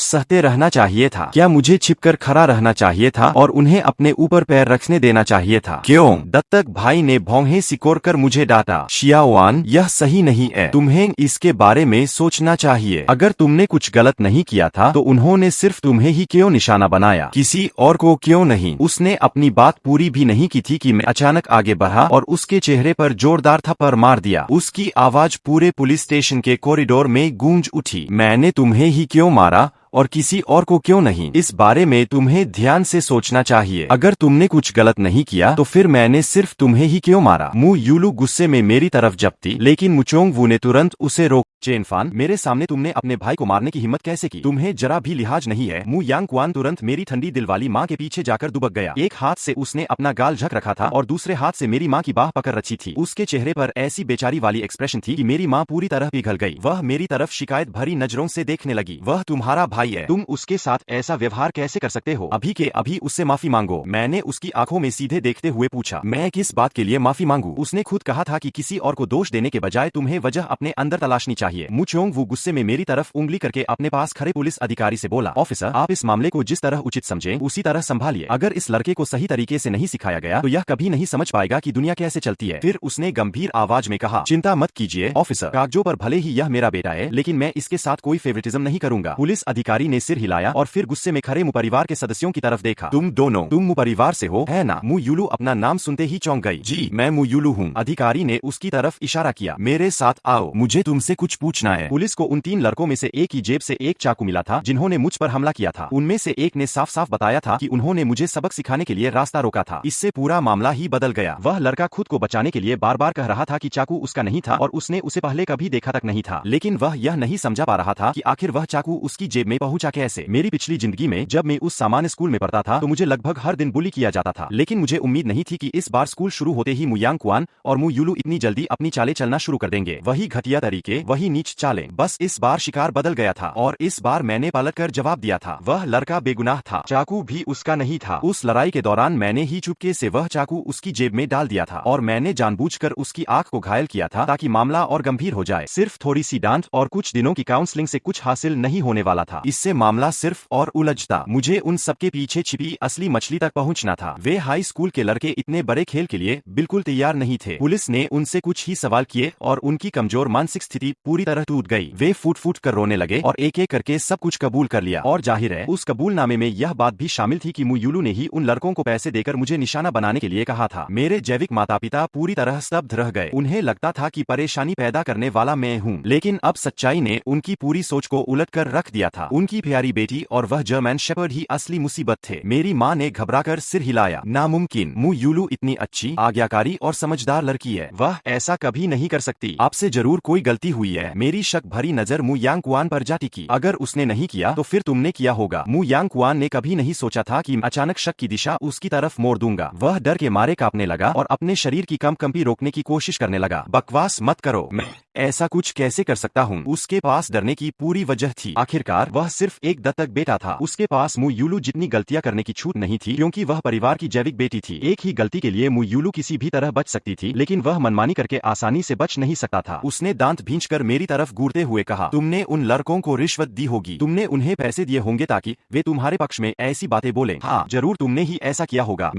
सहते रहना चाहिए था। क्या मुझे छिपकर खड़ा रहना चाहिए था और उन्हें अपने ऊपर पैर रखने देना चाहिए था। क्यों। दत्तक भाई ने भौहें सिकोड़कर मुझे डांटा। शियावान, यह सही नहीं है, तुम्हें इसके बारे में सोचना चाहिए। अगर तुमने कुछ गलत नहीं किया था तो उन्होंने सिर्फ तुम्हें ही क्यों निशाना बनाया, किसी और को क्यों नहीं। उसने अपनी बात पूरी भी नहीं की थी कि मैं अचानक आगे बढ़ा और उसके चेहरे पर जोरदार थप्पड़ मार दिया। उसकी आवाज पूरे पुलिस स्टेशन के कॉरिडोर में गूंज उठी। मैंने तुम्हें ही क्यों मारा और किसी और को क्यों नहीं। इस बारे में तुम्हें ध्यान से सोचना चाहिए। अगर तुमने कुछ गलत नहीं किया तो फिर मैंने सिर्फ तुम्हें ही क्यों मारा। मु यूलू गुस्से में मेरी तरफ जपती, लेकिन मुचोंग वू ने तुरंत उसे रोक। चेनफान, मेरे सामने तुमने अपने भाई को मारने की हिम्मत कैसे की। तुम्हें जरा भी लिहाज नहीं है। मु यांगक्वान तुरंत मेरी ठंडी दिलवाली माँ के पीछे जाकर दुबक गया। एक हाथ से उसने अपना गाल झक रखा था और दूसरे हाथ से मेरी माँ की बाह पकड़ रखी थी। उसके चेहरे पर ऐसी बेचारी वाली एक्सप्रेशन थी कि मेरी माँ पूरी तरह पिघल गई। वह मेरी तरफ शिकायत भरी नजरों से देखने लगी। वह तुम्हारा भाई है, तुम उसके साथ ऐसा व्यवहार कैसे कर सकते हो। अभी के अभी उससे माफी मांगो। मैंने उसकी आंखों में सीधे देखते हुए पूछा, मैं किस बात के लिए माफी मांगू। उसने खुद कहा था कि किसी और को दोष देने के बजाय तुम्हें वजह अपने अंदर तलाशनी चाहिए। मुचोंग वो गुस्से में मेरी तरफ उंगली करके अपने पास खड़े पुलिस अधिकारी से बोला, ऑफिसर, आप इस मामले को जिस तरह उचित समझें उसी तरह संभालिए। अगर इस लड़के को सही तरीके से नहीं सिखाया गया तो यह कभी नहीं समझ पाएगा कि दुनिया कैसे चलती है। फिर उसने गंभीर आवाज में कहा, चिंता मत कीजिए ऑफिसर, कागजों पर भले ही यह मेरा बेटा है लेकिन मैं इसके साथ कोई फेवरेटिज्म नहीं करूंगा। पुलिस अधिकारी ने सिर हिलाया और फिर गुस्से में खड़े मु परिवार के सदस्यों की तरफ देखा। तुम दोनों, तुम मु परिवार से हो, है ना। मु यूलू अपना नाम सुनते ही चौंक गई। जी, मैं मु यूलू हूँ। अधिकारी ने उसकी तरफ इशारा किया। मेरे साथ आओ, मुझे तुमसे कुछ पूछना है। पुलिस को उन 3 लड़कों में से एक की जेब से एक चाकू मिला था जिन्होंने मुझ पर हमला किया था। उनमें से एक ने साफ साफ बताया था कि उन्होंने मुझे सबक सिखाने के लिए रास्ता रोका था। इससे पूरा मामला ही बदल गया। वह लड़का खुद को बचाने के लिए बार बार कह रहा था कि चाकू उसका नहीं था और उसने उसे पहले कभी देखा तक नहीं था, लेकिन वह यह नहीं समझा पा रहा था कि आखिर वह चाकू उसकी जेब में पहुंचा कैसे। मेरी पिछली जिंदगी में जब मैं उस सामान्य स्कूल में पढ़ता था तो मुझे लगभग हर दिन बुली किया जाता था, लेकिन मुझे उम्मीद नहीं थी कि इस बार स्कूल शुरू होते ही मु यांगक्वान और मु यूलू इतनी जल्दी अपनी चालें चलना शुरू कर देंगे। वही घटिया तरीके, वही नीच चालें। बस इस बार शिकार बदल गया था और इस बार मैंने पलटकर जवाब दिया था। वह लड़का बेगुनाह था, चाकू भी उसका नहीं था। उस लड़ाई के दौरान मैंने ही चुपके से वह चाकू उसकी जेब में डाल दिया था और मैंने जानबूझकर उसकी आंख को घायल किया था ताकि मामला और गंभीर हो जाए। सिर्फ थोड़ी सी डांट और कुछ दिनों की काउंसलिंग से कुछ हासिल नहीं होने वाला था। इससे मामला सिर्फ और उलझता। मुझे उन सबके पीछे छिपी असली मछली तक पहुंचना था। वे हाई स्कूल के लड़के इतने बड़े खेल के लिए बिल्कुल तैयार नहीं थे। पुलिस ने उनसे कुछ ही सवाल किए और उनकी कमजोर मानसिक स्थिति पूरी तरह टूट गई। वे फूट फूट कर रोने लगे और एक एक करके सब कुछ कबूल कर लिया। और जाहिर है उस कबूलनामे में यह बात भी शामिल थी कि मु यूलू ने ही उन लड़कों को पैसे देकर मुझे निशाना बनाने के लिए कहा था। मेरे जैविक माता पिता पूरी तरह स्तब्ध रह गए। उन्हें लगता था कि परेशानी पैदा करने वाला मैं हूँ, लेकिन अब सच्चाई ने उनकी पूरी सोच को उलट कर रख दिया था। उनकी प्यारी बेटी और वह जर्मन शेपर्ड ही असली मुसीबत थे। मेरी माँ ने घबराकर सिर हिलाया। नामुमकिन, मु यूलू इतनी अच्छी, आज्ञाकारी और समझदार लड़की है, वह ऐसा कभी नहीं कर सकती। आपसे जरूर कोई गलती हुई है। मेरी शक भरी नजर मु यांगक्वान पर जा टिकी। अगर उसने नहीं किया तो फिर तुमने किया होगा। मु यांगक्वान ने कभी नहीं सोचा था कि अचानक शक की दिशा उसकी तरफ मोड़ दूंगा। वह डर के मारे कांपने लगा और अपने शरीर की कंपी रोकने की कोशिश करने लगा। बकवास मत करो, मैं ऐसा कुछ कैसे कर सकता हूँ। उसके पास डरने की पूरी वजह थी। आखिरकार वह सिर्फ एक दत्तक बेटा था। उसके पास मु यूलू जितनी गलतियां करने की छूट नहीं थी, क्योंकि वह परिवार की जैविक बेटी थी। एक ही गलती के लिए मु यूलू किसी भी तरह बच सकती थी, लेकिन वह मनमानी करके आसानी से बच नहीं सकता था। उसने दांत भींचकर मेरी तरफ घूरते हुए कहा, तुमने उन लड़कों को रिश्वत दी होगी। तुमने उन्हें पैसे दिए होंगे ताकि वे तुम्हारे पक्ष में ऐसी बातें बोले। हाँ, जरूर तुमने ही ऐसा किया होगा।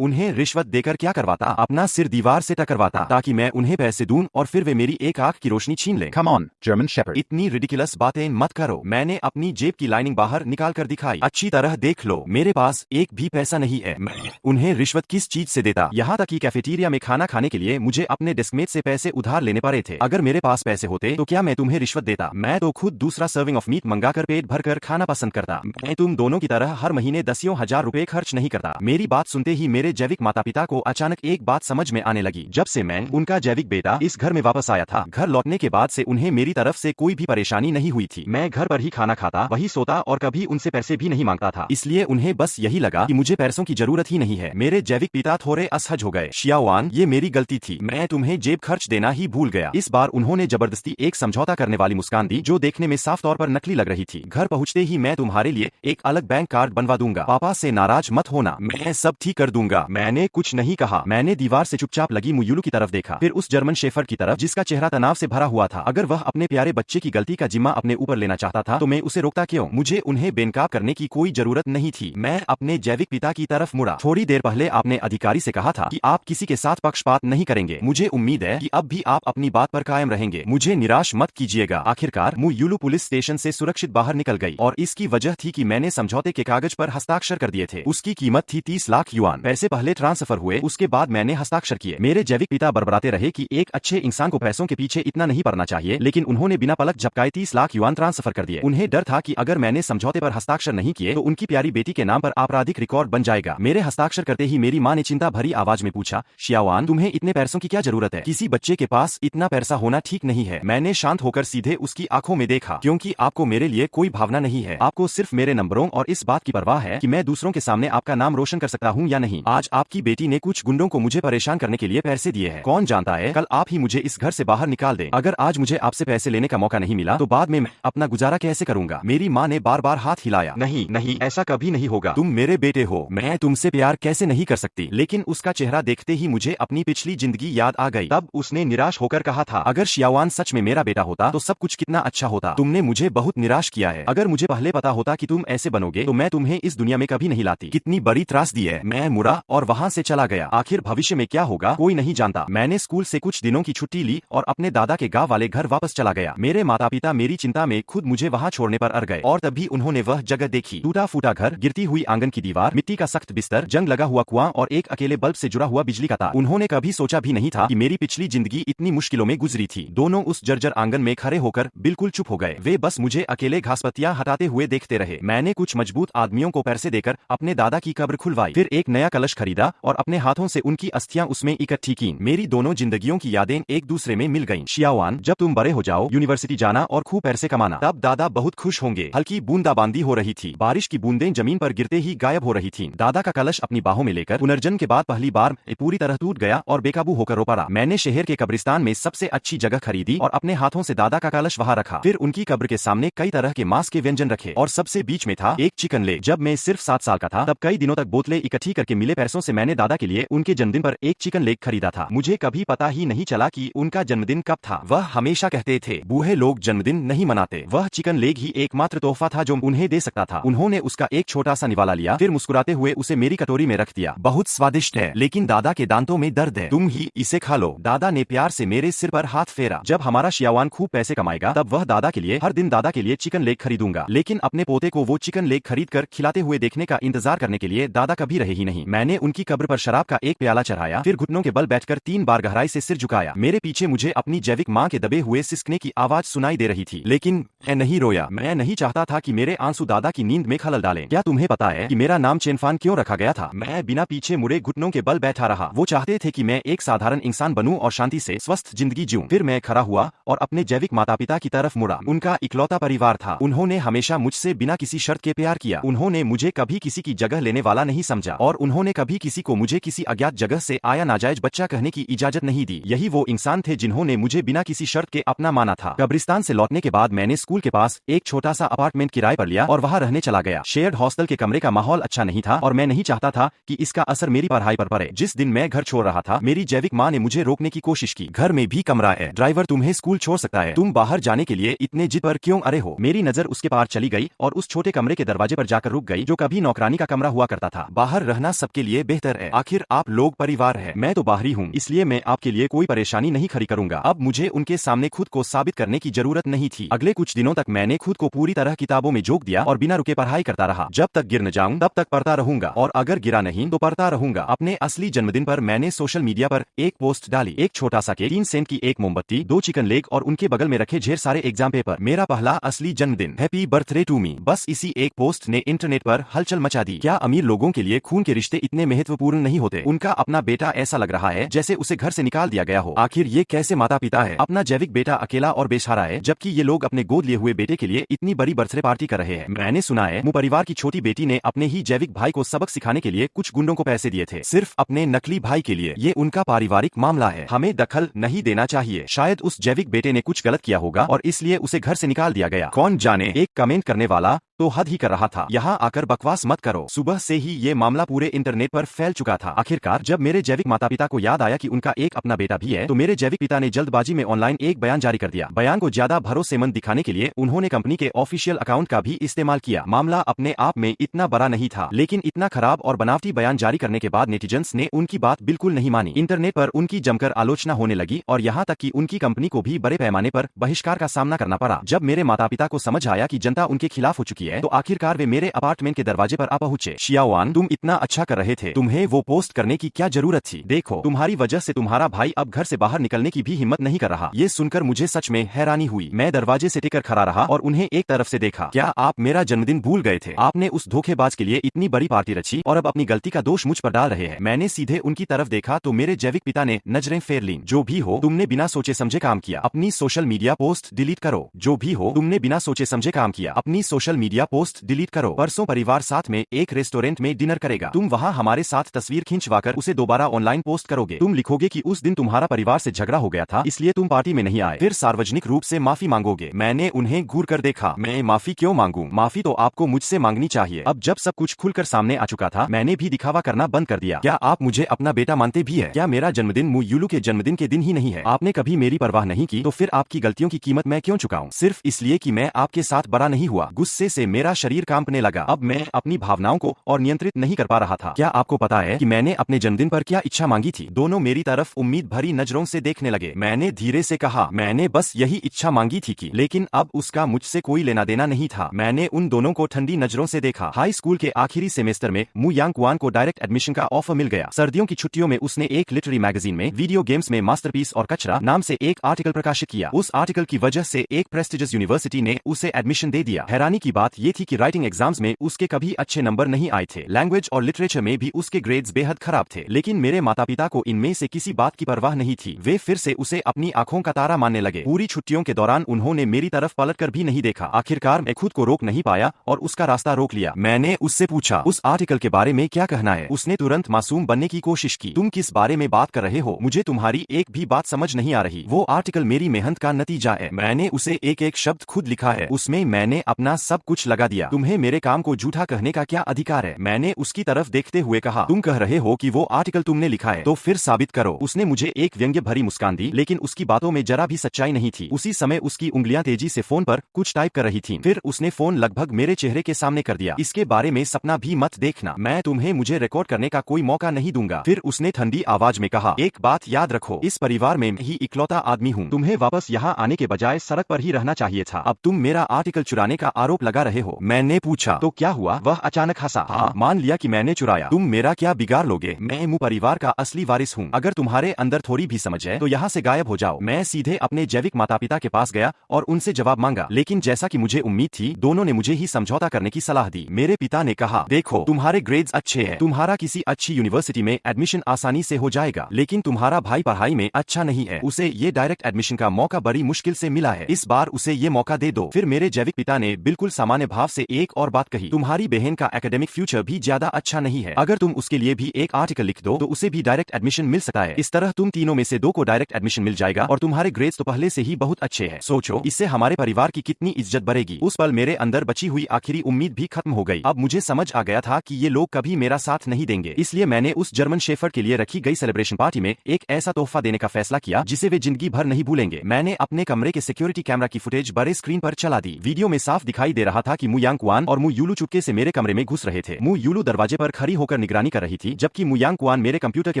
उन्हें रिश्वत देकर क्या करवाता? अपना सिर दीवार से टकरवाता ताकि मैं उन्हें पैसे दूं और फिर वे मेरी एक आंख की रोशनी छीन लें। Come on, German Shepherd. इतनी रिडिकुलस बातें मत करो। मैंने अपनी जेब की लाइनिंग बाहर निकाल कर दिखाई। अच्छी तरह देख लो, मेरे पास एक भी पैसा नहीं है। मैं उन्हें रिश्वत किस चीज से देता? यहाँ तक कि कैफेटेरिया में खाना खाने के लिए मुझे अपने डेस्कमेट से पैसे उधार लेने पड़े थे। अगर मेरे पास पैसे होते तो क्या मैं तुम्हें रिश्वत देता? मैं तो खुद दूसरा सर्विंग ऑफ मीट मंगाकर पेट भरकर खाना पसंद करता। मैं तुम दोनों की तरह हर महीने दसियों हजार रुपए खर्च नहीं करता। मेरी बात सुनते ही मेरे जैविक माता पिता को अचानक एक बात समझ में आने लगी। जब से मैं, उनका जैविक बेटा, इस घर में वापस आया था, घर लौटने के बाद से उन्हें मेरी तरफ से कोई भी परेशानी नहीं हुई थी। मैं घर पर ही खाना खाता, वही सोता और कभी उनसे पैसे भी नहीं मांगता था। इसलिए उन्हें बस यही लगा कि मुझे पैसों की जरूरत ही नहीं है। मेरे जैविक पिता थोड़े असहज हो गए। शियाओआन, ये मेरी गलती थी, मैं तुम्हें जेब खर्च देना ही भूल गया। इस बार उन्होंने जबरदस्ती एक समझौता करने वाली मुस्कान दी जो देखने में साफ तौर पर नकली लग रही थी। घर पहुंचते ही मैं तुम्हारे लिए एक अलग बैंक कार्ड बनवा दूंगा। पापा से नाराज मत होना, मैं सब ठीक कर दूंगा। मैंने कुछ नहीं कहा। मैंने दीवार से चुपचाप लगी मुयुलू की तरफ देखा, फिर उस जर्मन शेफर्ड की तरफ जिसका चेहरा तनाव से भरा हुआ था। अगर वह अपने प्यारे बच्चे की गलती का जिम्मा अपने ऊपर लेना चाहता था तो मैं उसे रोकता क्यों? मुझे उन्हें बेनकाब करने की कोई जरूरत नहीं थी। मैं अपने जैविक पिता की तरफ मुड़ा। थोड़ी देर पहले आपने अधिकारी से कहा था कि आप किसी के साथ पक्षपात नहीं करेंगे। मुझे उम्मीद है कि अब भी आप अपनी बात पर कायम रहेंगे। मुझे निराश मत कीजिएगा। आखिरकार मुयुलू पुलिस स्टेशन से सुरक्षित बाहर निकल गई और इसकी वजह थी कि मैंने समझौते के कागज पर हस्ताक्षर कर दिए थे। उसकी कीमत थी 30 लाख युआन। पैसे पहले ट्रांसफर हुए, उसके बाद मैंने हस्ताक्षर किए। मेरे जैविक पिता बड़बड़ाते रहे कि एक अच्छे इंसान को पैसों के पीछे इतना नहीं पड़ना चाहिए, लेकिन उन्होंने बिना पलक झपकाए 30 लाख युआन ट्रांसफर कर दिए। उन्हें डर था कि अगर मैंने समझौते पर हस्ताक्षर नहीं किए तो उनकी प्यारी बेटी के नाम पर आपराधिक रिकॉर्ड बन जाएगा। मेरे हस्ताक्षर करते ही मेरी माँ ने चिंता भरी आवाज में पूछा, शियाओआन, तुम्हें इतने पैसों की क्या जरूरत है? किसी बच्चे के पास इतना पैसा होना ठीक नहीं है। मैंने शांत होकर सीधे उसकी आंखों में देखा, क्योंकि आपको मेरे लिए कोई भावना नहीं है। आपको सिर्फ मेरे नंबरों और इस बात की परवाह है कि मैं दूसरों के सामने आपका नाम रोशन कर सकता हूँ या नहीं। आज आपकी बेटी ने कुछ गुंडों को मुझे परेशान करने के लिए पैसे दिए हैं। कौन जानता है कल आप ही मुझे इस घर से बाहर निकाल दें। अगर आज मुझे आपसे पैसे लेने का मौका नहीं मिला तो बाद में मैं अपना गुजारा कैसे करूंगा? मेरी माँ ने बार बार हाथ हिलाया। नहीं नहीं, ऐसा कभी नहीं होगा। तुम मेरे बेटे हो, मैं तुमसे प्यार कैसे नहीं कर सकती? लेकिन उसका चेहरा देखते ही मुझे अपनी पिछली जिंदगी याद आ गई। तब उसने निराश होकर कहा था, अगर शियाओआन सच में मेरा बेटा होता तो सब कुछ कितना अच्छा होता। तुमने मुझे बहुत निराश किया है। अगर मुझे पहले पता होता कि तुम ऐसे बनोगे तो मैं तुम्हें इस दुनिया में कभी नहीं लाती। कितनी बड़ी त्रासदी है। मैं मुड़ा और वहाँ से चला गया। आखिर भविष्य में क्या होगा कोई नहीं जानता। मैंने स्कूल से कुछ दिनों की छुट्टी ली और अपने दादा के गांव वाले घर वापस चला गया। मेरे माता पिता मेरी चिंता में खुद मुझे वहाँ छोड़ने पर अड़ गए और तभी उन्होंने वह जगह देखी। टूटा फूटा घर, गिरती हुई आंगन की दीवार, मिट्टी का सख्त बिस्तर, जंग लगा हुआ कुआं और एक अकेले बल्ब से जुड़ा हुआ बिजली का तार। उन्होंने कभी सोचा भी नहीं था कि मेरी पिछली जिंदगी इतनी मुश्किलों में गुजरी थी। दोनों उस जर्जर आंगन में खड़े होकर बिल्कुल चुप हो गए। वे बस मुझे अकेले घासपत्तियां हटाते हुए देखते रहे। मैंने कुछ मजबूत आदमियों को पैसे देकर अपने दादा की कब्र खुलवाई, फिर एक नया कलश खरीदा और अपने हाथों से उनकी अस्थियां उसमें इकट्ठी की। मेरी दोनों जिंदगियों की यादें एक दूसरे में मिल गईं। शियाओआन, जब तुम बड़े हो जाओ, यूनिवर्सिटी जाना और खूब पैसे कमाना, तब दादा बहुत खुश होंगे। हल्की बूंदाबांदी हो रही थी। बारिश की बूंदें जमीन पर गिरते ही गायब हो रही थीं। दादा का कलश अपनी बाहों में लेकर पुनर्जन्म के बाद पहली बार पूरी तरह टूट गया और बेकाबू होकर रो पड़ा। मैंने शहर के कब्रिस्तान में सबसे अच्छी जगह खरीदी और अपने हाथों से दादा का कलश वहां रखा। फिर उनकी कब्र के सामने कई तरह के मांस के व्यंजन रखे और सबसे बीच में था एक चिकन लेग। जब मैं सिर्फ 7 साल का था तब कई दिनों तक बोतलें इकट्ठी करके मिले पैसों से मैंने दादा के लिए उनके जन्मदिन पर एक चिकन लेग खरीदा था। मुझे कभी पता ही नहीं चला कि उनका जन्मदिन कब था। वह हमेशा कहते थे, बूढ़े लोग जन्मदिन नहीं मनाते। वह चिकन लेग ही एकमात्र तोहफा था जो उन्हें दे सकता था। उन्होंने उसका एक छोटा सा निवाला लिया, फिर मुस्कुराते हुए उसे मेरी कटोरी में रख दिया। बहुत स्वादिष्ट है, लेकिन दादा के दांतों में दर्द है, तुम ही इसे खा लो। दादा ने प्यार से मेरे सिर पर हाथ फेरा। जब हमारा शियाओआन खूब पैसे कमाएगा तब वह दादा के लिए हर दिन दादा के लिए चिकन लेग खरीदूंगा। लेकिन अपने पोते को वो चिकन लेग खरीद कर खिलाते हुए देखने का इंतजार करने के लिए दादा कभी रहे ही नहीं। मैंने उनकी कब्र पर शराब का एक प्याला चढ़ाया, फिर घुटनों के बल बैठकर 3 बार गहराई से सिर झुकाया। मेरे पीछे मुझे अपनी जैविक माँ के दबे हुए सिसकने की आवाज सुनाई दे रही थी, लेकिन मैं नहीं रोया। मैं नहीं चाहता था कि मेरे आंसू दादा की नींद में खलल डालें। क्या तुम्हें पता है कि मेरा नाम चेनफान क्यों रखा गया था? मैं बिना पीछे मुड़े घुटनों के बल बैठा रहा। वो चाहते थे कि मैं एक साधारण इंसान बनूं और शांति से स्वस्थ जिंदगी जीऊं। फिर मैं खड़ा हुआ और अपने जैविक माता पिता की तरफ मुड़ा। उनका इकलौता परिवार था। उन्होंने हमेशा मुझसे बिना किसी शर्त के प्यार किया। उन्होंने मुझे कभी किसी की जगह लेने वाला नहीं समझा और उन्होंने कभी किसी को मुझे किसी अज्ञात जगह से आया नाजायज बच्चा कहने की इजाजत नहीं दी। यही वो इंसान थे जिन्होंने मुझे बिना किसी शर्त के अपना माना था। कब्रिस्तान से लौटने के बाद मैंने स्कूल के पास एक छोटा सा अपार्टमेंट किराए पर लिया और वहाँ रहने चला गया। शेयर्ड हॉस्टल के कमरे का माहौल अच्छा नहीं था और मैं नहीं चाहता था कि इसका असर मेरी पढ़ाई पर पड़े। जिस दिन मैं घर छोड़ रहा था, मेरी जैविक माँ ने मुझे रोकने की कोशिश की। घर में भी कमरा है, ड्राइवर तुम्हें स्कूल छोड़ सकता है, तुम बाहर जाने के लिए इतने जिद पर क्यों अड़े हो? मेरी नजर उसके पार चली गई और उस छोटे कमरे के दरवाजे पर जाकर रुक गई जो कभी नौकरानी का कमरा हुआ करता था। बाहर रहना सबके लिए बेहतर है, आखिर आप लोग परिवार है। मैं तो बाहरी हूँ, इसलिए मैं आपके लिए कोई परेशानी नहीं खड़ी करूंगा। अब मुझे उनके सामने खुद को साबित करने की जरूरत नहीं थी। अगले कुछ दिनों तक मैंने खुद को पूरी तरह किताबों में झोंक दिया और बिना रुके पढ़ाई करता रहा। जब तक गिर न जाऊं तब तक पढ़ता रहूंगा और अगर गिरा नहीं तो पढ़ता रहूंगा। अपने असली जन्मदिन पर मैंने सोशल मीडिया पर एक पोस्ट डाली। एक छोटा सा केक, 3 सेंट की एक मोमबत्ती, 2 चिकन लेग केक और उनके बगल में रखे ढेर सारे एग्जाम पेपर। मेरा पहला असली जन्मदिन, हैप्पी बर्थडे टू मी। बस इसी एक पोस्ट ने इंटरनेट पर हलचल मचा दी। क्या अमीर लोगों के लिए खून के रिश्ते इतने महत्वपूर्ण नहीं होते? उनका अपना बेटा ऐसा लग रहा है जैसे उसे घर से निकाल दिया गया हो। आखिर ये कैसे माता पिता है? अपना जैविक बेटा अकेला और बेसहारा है, जबकि ये लोग अपने गोद लिए हुए बेटे के लिए इतनी बड़ी बर्थडे पार्टी कर रहे हैं। मैंने सुना है परिवार की छोटी बेटी ने अपने ही जैविक भाई को सबक सिखाने के लिए कुछ गुंडों को पैसे दिए थे, सिर्फ अपने नकली भाई के लिए। ये उनका पारिवारिक मामला है, हमें दखल नहीं देना चाहिए। शायद उस जैविक बेटे ने कुछ गलत किया होगा और इसलिए उसे घर से निकाल दिया गया। कौन जाने। एक कमेंट करने वाला तो हद ही कर रहा था, यहाँ आकर बकवास मत करो। सुबह से ही ये मामला पूरे इंटरनेट पर फैल चुका था। आखिरकार जब मेरे जैविक माता पिता को याद आया कि उनका एक अपना बेटा भी है, तो मेरे जैविक पिता ने जल्दबाजी में ऑनलाइन एक बयान जारी कर दिया। बयान को ज्यादा भरोसेमंद दिखाने के लिए उन्होंने कंपनी के ऑफिशियल अकाउंट का भी इस्तेमाल किया। मामला अपने आप में इतना बड़ा नहीं था, लेकिन इतना खराब और बनावटी बयान जारी करने के बाद नेटिजन्स ने उनकी बात बिल्कुल नहीं मानी। इंटरनेट पर उनकी जमकर आलोचना होने लगी और यहाँ तक कि उनकी कंपनी को भी बड़े पैमाने पर बहिष्कार का सामना करना पड़ा। जब मेरे माता पिता को समझ आया कि जनता उनके खिलाफ हो चुकी है, तो आखिरकार मेरे अपार्टमेंट के दरवाजे पर आ पहुंचे। शियावान, तुम इतना अच्छा कर रहे थे, तुम्हें वो पोस्ट करने की क्या जरूरत थी? देखो, तुम्हारी वजह से तुम्हारा भाई अब घर से बाहर निकलने की भी हिम्मत नहीं कर रहा। ये सुनकर मुझे सच में हैरानी हुई। मैं दरवाजे से टिकर खड़ा रहा और उन्हें एक तरफ से देखा। क्या आप मेरा जन्मदिन भूल गए थे? आपने उस धोखेबाज के लिए इतनी बड़ी पार्टी रची और अब अपनी गलती का दोष मुझ पर डाल रहे हैं। मैंने सीधे उनकी तरफ देखा तो मेरे जैविक पिता ने नजरें फेर लीं। जो भी हो, तुमने बिना सोचे समझे काम किया। अपनी सोशल मीडिया पोस्ट डिलीट करो। जो भी हो, तुमने बिना सोचे समझे काम किया। अपनी सोशल मीडिया पोस्ट डिलीट करो। परसों परिवार साथ में एक रेस्टोरेंट में डिनर करेगा। तुम वहाँ हमारे साथ तस्वीर खिंचवाकर उसे दोबारा ऑनलाइन पोस्ट करोगे। तुम लिखोगे कि उस दिन तुम्हारा परिवार से झगड़ा हो गया था, इसलिए तुम पार्टी में नहीं आए। फिर सार्वजनिक रूप से माफी मांगोगे। मैंने उन्हें घूर कर देखा। मैं माफी क्यों मांगूं? माफी तो आपको मुझसे मांगनी चाहिए। अब जब सब कुछ खुलकर सामने आ चुका था, मैंने भी दिखावा करना बंद कर दिया। क्या आप मुझे अपना बेटा मानते भी है? क्या मेरा जन्मदिन मुयुलू के जन्मदिन के दिन ही नहीं है? आपने कभी मेरी परवाह नहीं की, तो फिर आपकी गलतियों की कीमत मैं क्यों चुकाऊं? सिर्फ इसलिए कि मैं आपके साथ बड़ा नहीं हुआ। गुस्से से मेरा शरीर कांपने लगा। अब मैं अपनी भावनाओं को और नियंत्रित नहीं कर पा रहा था। क्या आपको पता है कि मैंने अपने जन्मदिन पर क्या इच्छा मांगी थी? दोनों मेरी तरफ उम्मीद भरी नजरों से देखने लगे। मैंने धीरे से कहा, मैंने बस यही इच्छा मांगी थी कि, लेकिन अब उसका मुझसे कोई लेना देना नहीं था। मैंने उन दोनों को ठंडी नजरों से देखा। हाई स्कूल के आखिरी सेमेस्टर में मु यांगक्वान को डायरेक्ट एडमिशन का ऑफर मिल गया। सर्दियों की छुट्टियों में उसने एक लिटरेरी मैगजीन में वीडियो गेम्स में मास्टरपीस और कचरा नाम से एक आर्टिकल प्रकाशित किया। उस आर्टिकल की वजह से एक प्रेस्टिजियस यूनिवर्सिटी ने उसे एडमिशन दे दिया। हैरानी की बात ये थी कि राइटिंग एग्जाम्स में उसके कभी अच्छे नंबर नहीं आए थे। लैंग्वेज और लिटरेचर में भी उसके ग्रेड्स बेहद खराब थे। लेकिन मेरे माता पिता को इनमें से किसी बात की परवाह नहीं थी। वे फिर से उसे अपनी आंखों का तारा मानने लगे। पूरी छुट्टियों के दौरान उन्होंने मेरी तरफ पलटकर भी नहीं देखा। आखिरकार मैं खुद को रोक नहीं पाया और उसका रास्ता रोक लिया। मैंने उससे पूछा, उस आर्टिकल के बारे में क्या कहना है? उसने तुरंत मासूम बनने की कोशिश की। तुम किस बारे में बात कर रहे हो? मुझे तुम्हारी एक भी बात समझ नहीं आ रही। वो आर्टिकल मेरी मेहनत का नतीजा है। मैंने उसे एक एक शब्द खुद लिखा है। उसमें मैंने अपना सब कुछ लगा दिया। तुम्हें मेरे काम को झूठा कहने का क्या अधिकार है? मैंने उसकी तरफ देखते हुए कहा, तुम कह रहे हो कि वो आर्टिकल तुमने लिखा है, तो फिर साबित करो। उसने मुझे एक व्यंग्य भरी मुस्कान दी, लेकिन उसकी बातों में जरा भी सच्चाई नहीं थी। उसी समय उसकी उंगलियां तेजी से फोन पर कुछ टाइप कर रही थीं। फिर उसने फोन लगभग मेरे चेहरे के सामने कर दिया। इसके बारे में सपना भी मत देखना। मैं तुम्हें मुझे रिकॉर्ड करने का कोई मौका नहीं दूंगा। फिर उसने ठंडी आवाज में कहा, एक बात याद रखो, इस परिवार में मैं ही इकलौता आदमी हूँ। तुम्हें वापस यहाँ आने के बजाय सड़क पर ही रहना चाहिए था। अब तुम मेरा आर्टिकल चुराने का आरोप लगा रहे हो। मैंने पूछा, तो क्या हुआ? वह अचानक हंसा। हाँ, मान लिया कि मैंने चुराया। तुम मेरा क्या बिगाड़ लोगे? मैं मु परिवार का असली वारिस हूँ। अगर तुम्हारे अंदर थोड़ी भी समझ है तो यहाँ से गायब हो जाओ। मैं सीधे अपने जैविक माता पिता के पास गया और उनसे जवाब मांगा, लेकिन जैसा कि मुझे उम्मीद थी, दोनों ने मुझे ही समझौता करने की सलाह दी। मेरे पिता ने कहा, देखो, तुम्हारे ग्रेड्स अच्छे हैं, तुम्हारा किसी अच्छी यूनिवर्सिटी में एडमिशन आसानी से हो जाएगा, लेकिन तुम्हारा भाई पढ़ाई में अच्छा नहीं है। उसे ये डायरेक्ट एडमिशन का मौका बड़ी मुश्किल से मिला है। इस बार उसे ये मौका दे दो। फिर मेरे जैविक पिता ने बिल्कुल सामान्य भाव से एक और बात कही, तुम्हारी बहन का एकेडमिक फ्यूचर भी ज्यादा अच्छा नहीं है। अगर तुम उसके लिए भी एक आर्टिकल लिख दो तो उसे भी डायरेक्ट एडमिशन मिल सकता है। इस तरह तुम तीनों में से दो को डायरेक्ट एडमिशन मिल जाएगा और तुम्हारे ग्रेड्स तो पहले से ही बहुत अच्छे हैं। सोचो, इससे हमारे परिवार की कितनी इज्जत बढ़ेगी। उस पल मेरे अंदर बची हुई आखिरी उम्मीद भी खत्म हो गई। अब मुझे समझ आ गया था कि ये लोग कभी मेरा साथ नहीं देंगे। इसलिए मैंने उस जर्मन शेफर्ड के लिए रखी गई सेलिब्रेशन पार्टी में एक ऐसा तोहफा देने का फैसला किया जिसे वे जिंदगी भर नहीं भूलेंगे। मैंने अपने कमरे के सिक्योरिटी कैमरा की फुटेज बड़े स्क्रीन पर चला दी। वीडियो में साफ दिखाई दे रहा था कि मु यांगकुआन और मु यूलू चुपके से मेरे कमरे में घुस रहे थे। मु यूलू दरवाजे पर खड़ी होकर निगरानी कर रही थी, जबकि मु यांगकुआन मेरे कंप्यूटर के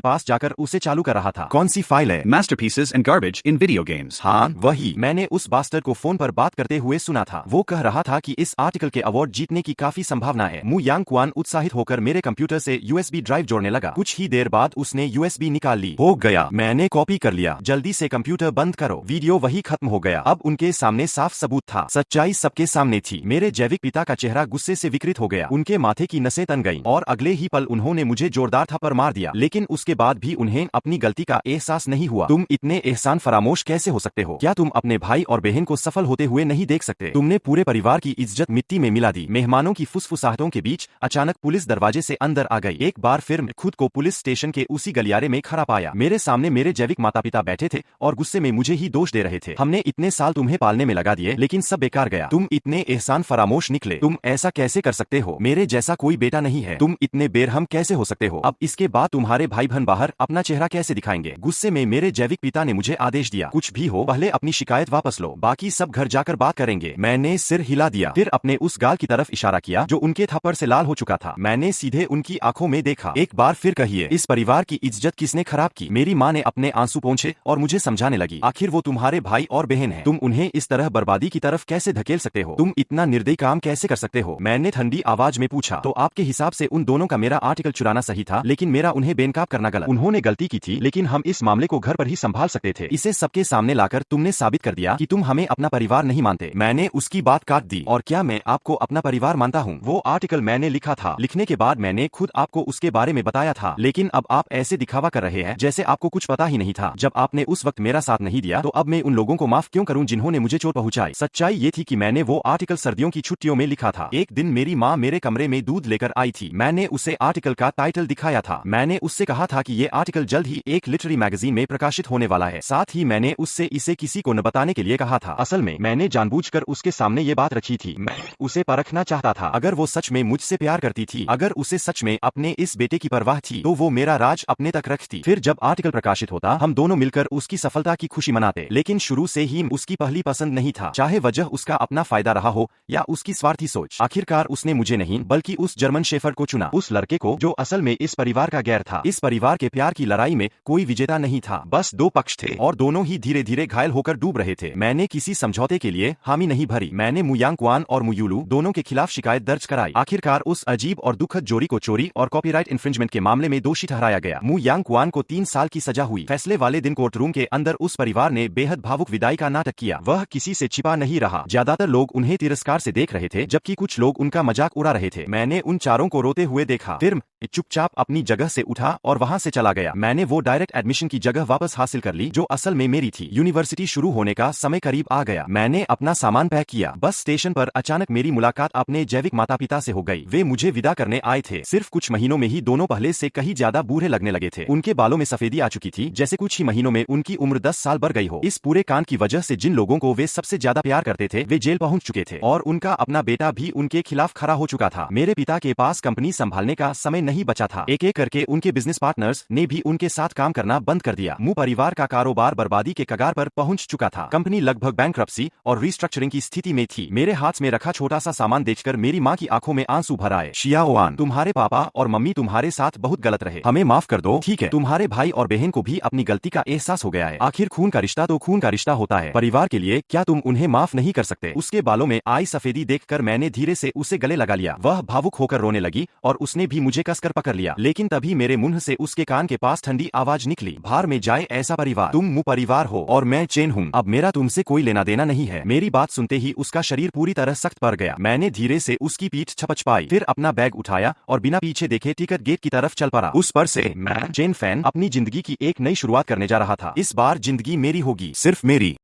पास जाकर उसे चालू कर रहा था। कौन सी फाइल है? Masterpieces and garbage in video games. हाँ वही। मैंने उस बास्टर को फोन पर बात करते हुए सुना था। वो कह रहा था कि इस आर्टिकल के अवार्ड जीतने की काफी संभावना है। मु यांगकुआन उत्साहित होकर मेरे कंप्यूटर से यूएसबी ड्राइव जोड़ने लगा। कुछ ही देर बाद उसने यूएसबी निकाल ली। हो गया, मैंने कॉपी कर लिया। जल्दी से कंप्यूटर बंद करो। वीडियो वही खत्म हो गया। अब उनके सामने साफ सबूत था। सच्चाई सबके सामने थी। मेरे जैविक पिता का चेहरा गुस्से से विकृत हो गया। उनके माथे की नसें तन गईं और अगले ही पल उन्होंने मुझे जोरदार थप्पड़ मार दिया। लेकिन उसके बाद भी उन्हें अपनी गलती का एहसास नहीं हुआ। तुम इतने एहसान फरामोश कैसे हो सकते हो? क्या तुम अपने भाई और बहन को सफल होते हुए नहीं देख सकते? तुमने पूरे परिवार की इज्जत मिट्टी में मिला दी। मेहमानों की फुसफुसाहटों के बीच अचानक पुलिस दरवाजे से अंदर आ गई। एक बार फिर खुद को पुलिस स्टेशन के उसी गलियारे में खड़ा पाया। मेरे सामने मेरे जैविक माता पिता बैठे थे और गुस्से में मुझे ही दोष दे रहे थे। हमने इतने साल तुम्हें पालने में लगा दिए, लेकिन सब बेकार गया। तुम इतने एहसान फरामोश निकले। तुम ऐसा कैसे कर सकते हो? मेरे जैसा कोई बेटा नहीं है। तुम इतने बेरहम कैसे हो सकते हो? अब इसके बाद तुम्हारे भाई बहन बाहर अपना चेहरा कैसे दिखाएंगे? गुस्से में मेरे जैविक पिता ने मुझे आदेश दिया, कुछ भी हो पहले अपनी शिकायत वापस लो, बाकी सब घर जाकर बात करेंगे। मैंने सिर हिला दिया, फिर अपने उस गाल की तरफ इशारा किया जो उनके थप्पड़ से लाल हो चुका था। मैंने सीधे उनकी आंखों में देखा। एक बार फिर कहिए, इस परिवार की इज्जत किसने खराब की? मेरी माँ ने अपने आंसू पोंछे और मुझे समझाने लगी, आखिर वो तुम्हारे भाई और बहन है। तुम उन्हें इस तरह बर्बादी की तरफ कैसे धकेल सकते हो? तुम इतना निर्दयी काम कैसे कर सकते हो? मैंने ठंडी आवाज में पूछा। तो आपके हिसाब से उन दोनों का मेरा आर्टिकल चुराना सही था, लेकिन मेरा उन्हें बेनकाब करना गलत। उन्होंने गलती की थी, लेकिन हम इस मामले को घर पर ही संभाल सकते थे। इसे सबके सामने लाकर तुमने साबित कर दिया कि तुम हमें अपना परिवार नहीं मानते। मैंने उसकी बात काट दी। और क्या मैं आपको अपना परिवार मानता हूँ? वो आर्टिकल मैंने लिखा था। लिखने के बाद मैंने खुद आपको उसके बारे में बताया था, लेकिन अब आप ऐसे दिखावा कर रहे हैं जैसे आपको कुछ पता ही नहीं था। जब आपने उस वक्त मेरा साथ नहीं दिया, तो अब मैं उन लोगों को माफ क्यों करूं जिन्होंने मुझे चोट पहुंचाई? सच्चाई ये थी कि मैंने वो आर्टिकल सर्दियों की छुट्टियों में लिखा था। एक दिन मेरी माँ मेरे कमरे में दूध लेकर आई थी। मैंने उसे आर्टिकल का टाइटल दिखाया था। मैंने उससे कहा था कि ये आर्टिकल जल्द ही एक लिटरेरी मैगजीन में प्रकाशित होने वाला है। साथ ही मैंने उससे इसे किसी को न बताने के लिए कहा था। असल में मैंने जानबूझकर उसके सामने ये बात रखी थी। मैं उसे परखना चाहता था। अगर वो सच में मुझसे प्यार करती थी, अगर उसे सच में अपने इस बेटे की परवाह थी, तो वो मेरा राज अपने तक रखती। फिर जब आर्टिकल प्रकाशित होता, हम दोनों मिलकर उसकी सफलता की खुशी मनाते। लेकिन शुरू से ही उसकी पहली पसंद नहीं था, चाहे वजह उसका अपना फायदा रहा हो या उसकी स्वार्थी सोच। आखिरकार उसने मुझे नहीं बल्कि उस जर्मन शेफर्ड को चुना, उस लड़के को जो असल में इस परिवार का गैर था। इस परिवार के प्यार की लड़ाई में कोई विजेता नहीं था, बस दो पक्ष थे और दोनों ही धीरे धीरे घायल होकर डूब रहे थे। मैंने किसी समझौते के लिए हामी नहीं भरी। मैंने मु यांगकुआन और मु यूलू दोनों के खिलाफ शिकायत दर्ज कराई। आखिरकार उस अजीब और दुखद जोड़ी को चोरी और कॉपीराइट इंफ्रिंजमेंट के मामले में दोषी ठहराया गया। मु यांगकुआन को 3 साल की सजा हुई। फैसले वाले दिन कोर्ट रूम के अंदर उस परिवार ने बेहद भावुक विदाई का नाटक किया। वह किसी से छिपा नहीं रहा। ज्यादातर लोग उन्हें तिरस्कार से देख रहे थे, जबकि कुछ लोग उनका मजाक उड़ा रहे थे। मैंने उन चारों को रोते हुए देखा। फिर चुपचाप अपनी जगह से उठा और वहां से चला गया। मैंने वो डायरेक्ट एडमिशन की जगह वापस हासिल कर ली जो असल में मेरी थी। यूनिवर्सिटी शुरू होने का समय करीब आ गया। मैंने अपना सामान पैक किया। बस स्टेशन पर अचानक मेरी मुलाकात अपने जैविक माता पिता से हो गई। वे मुझे विदा करने आए थे। सिर्फ कुछ महीनों में ही दोनों पहले से कहीं ज्यादा बूढ़े लगने लगे थे। उनके बालों में सफेदी आ चुकी थी, जैसे कुछ ही महीनों में उनकी उम्र 10 साल बढ़ गई हो। इस पूरे कांड की वजह से जिन लोगों को वे सबसे ज्यादा प्यार करते थे, वे जेल पहुंच चुके थे और उनका अपना बेटा भी उनके खिलाफ खड़ा हो चुका था। मेरे पिता के पास कंपनी संभालने का समय नहीं बचा था। एक एक करके उनके बिजनेस पार्टनर्स ने भी उनके साथ काम करना बंद कर दिया। मु परिवार का कारोबार बर्बादी के कगार पर पहुंच चुका था। कंपनी लगभग बैंकरप्सी और रिस्ट्रक्चरिंग की स्थिति में थी। मेरे हाथ में रखा छोटा सा सामान देखकर मेरी माँ की आंखों में आंसू भर आए। शियाओआन, तुम्हारे पापा और मम्मी तुम्हारे साथ बहुत गलत रहे, हमें माफ कर दो। ठीक है, तुम्हारे भाई और बहन को भी अपनी गलती का एहसास हो गया है। आखिर खून का रिश्ता तो खून का रिश्ता होता है। परिवार के लिए क्या तुम उन्हें माफ नहीं कर सकते? उसके बालों में आई सफेदी देखकर मैंने धीरे से उसे गले लगा लिया। वह भावुक होकर रोने लगी और उसने भी मुझे कसकर पकड़ लिया। लेकिन तभी मेरे मुंह से उसके कान के पास ठंडी आवाज निकली, भार में जाए ऐसा परिवार। तुम मु परिवार हो और मैं चेन हूँ। अब मेरा तुमसे कोई लेना देना नहीं है। मेरी बात सुनते ही उसका शरीर पूरी तरह सख्त पड़ गया। मैंने धीरे से उसकी पीठ छपछपाई, फिर अपना बैग उठाया और बिना पीछे देखे टिकट गेट की तरफ चल पड़ा। उस पर से मैं चेन फैन अपनी जिंदगी की एक नई शुरुआत करने जा रहा था। इस बार जिंदगी मेरी होगी, सिर्फ मेरी।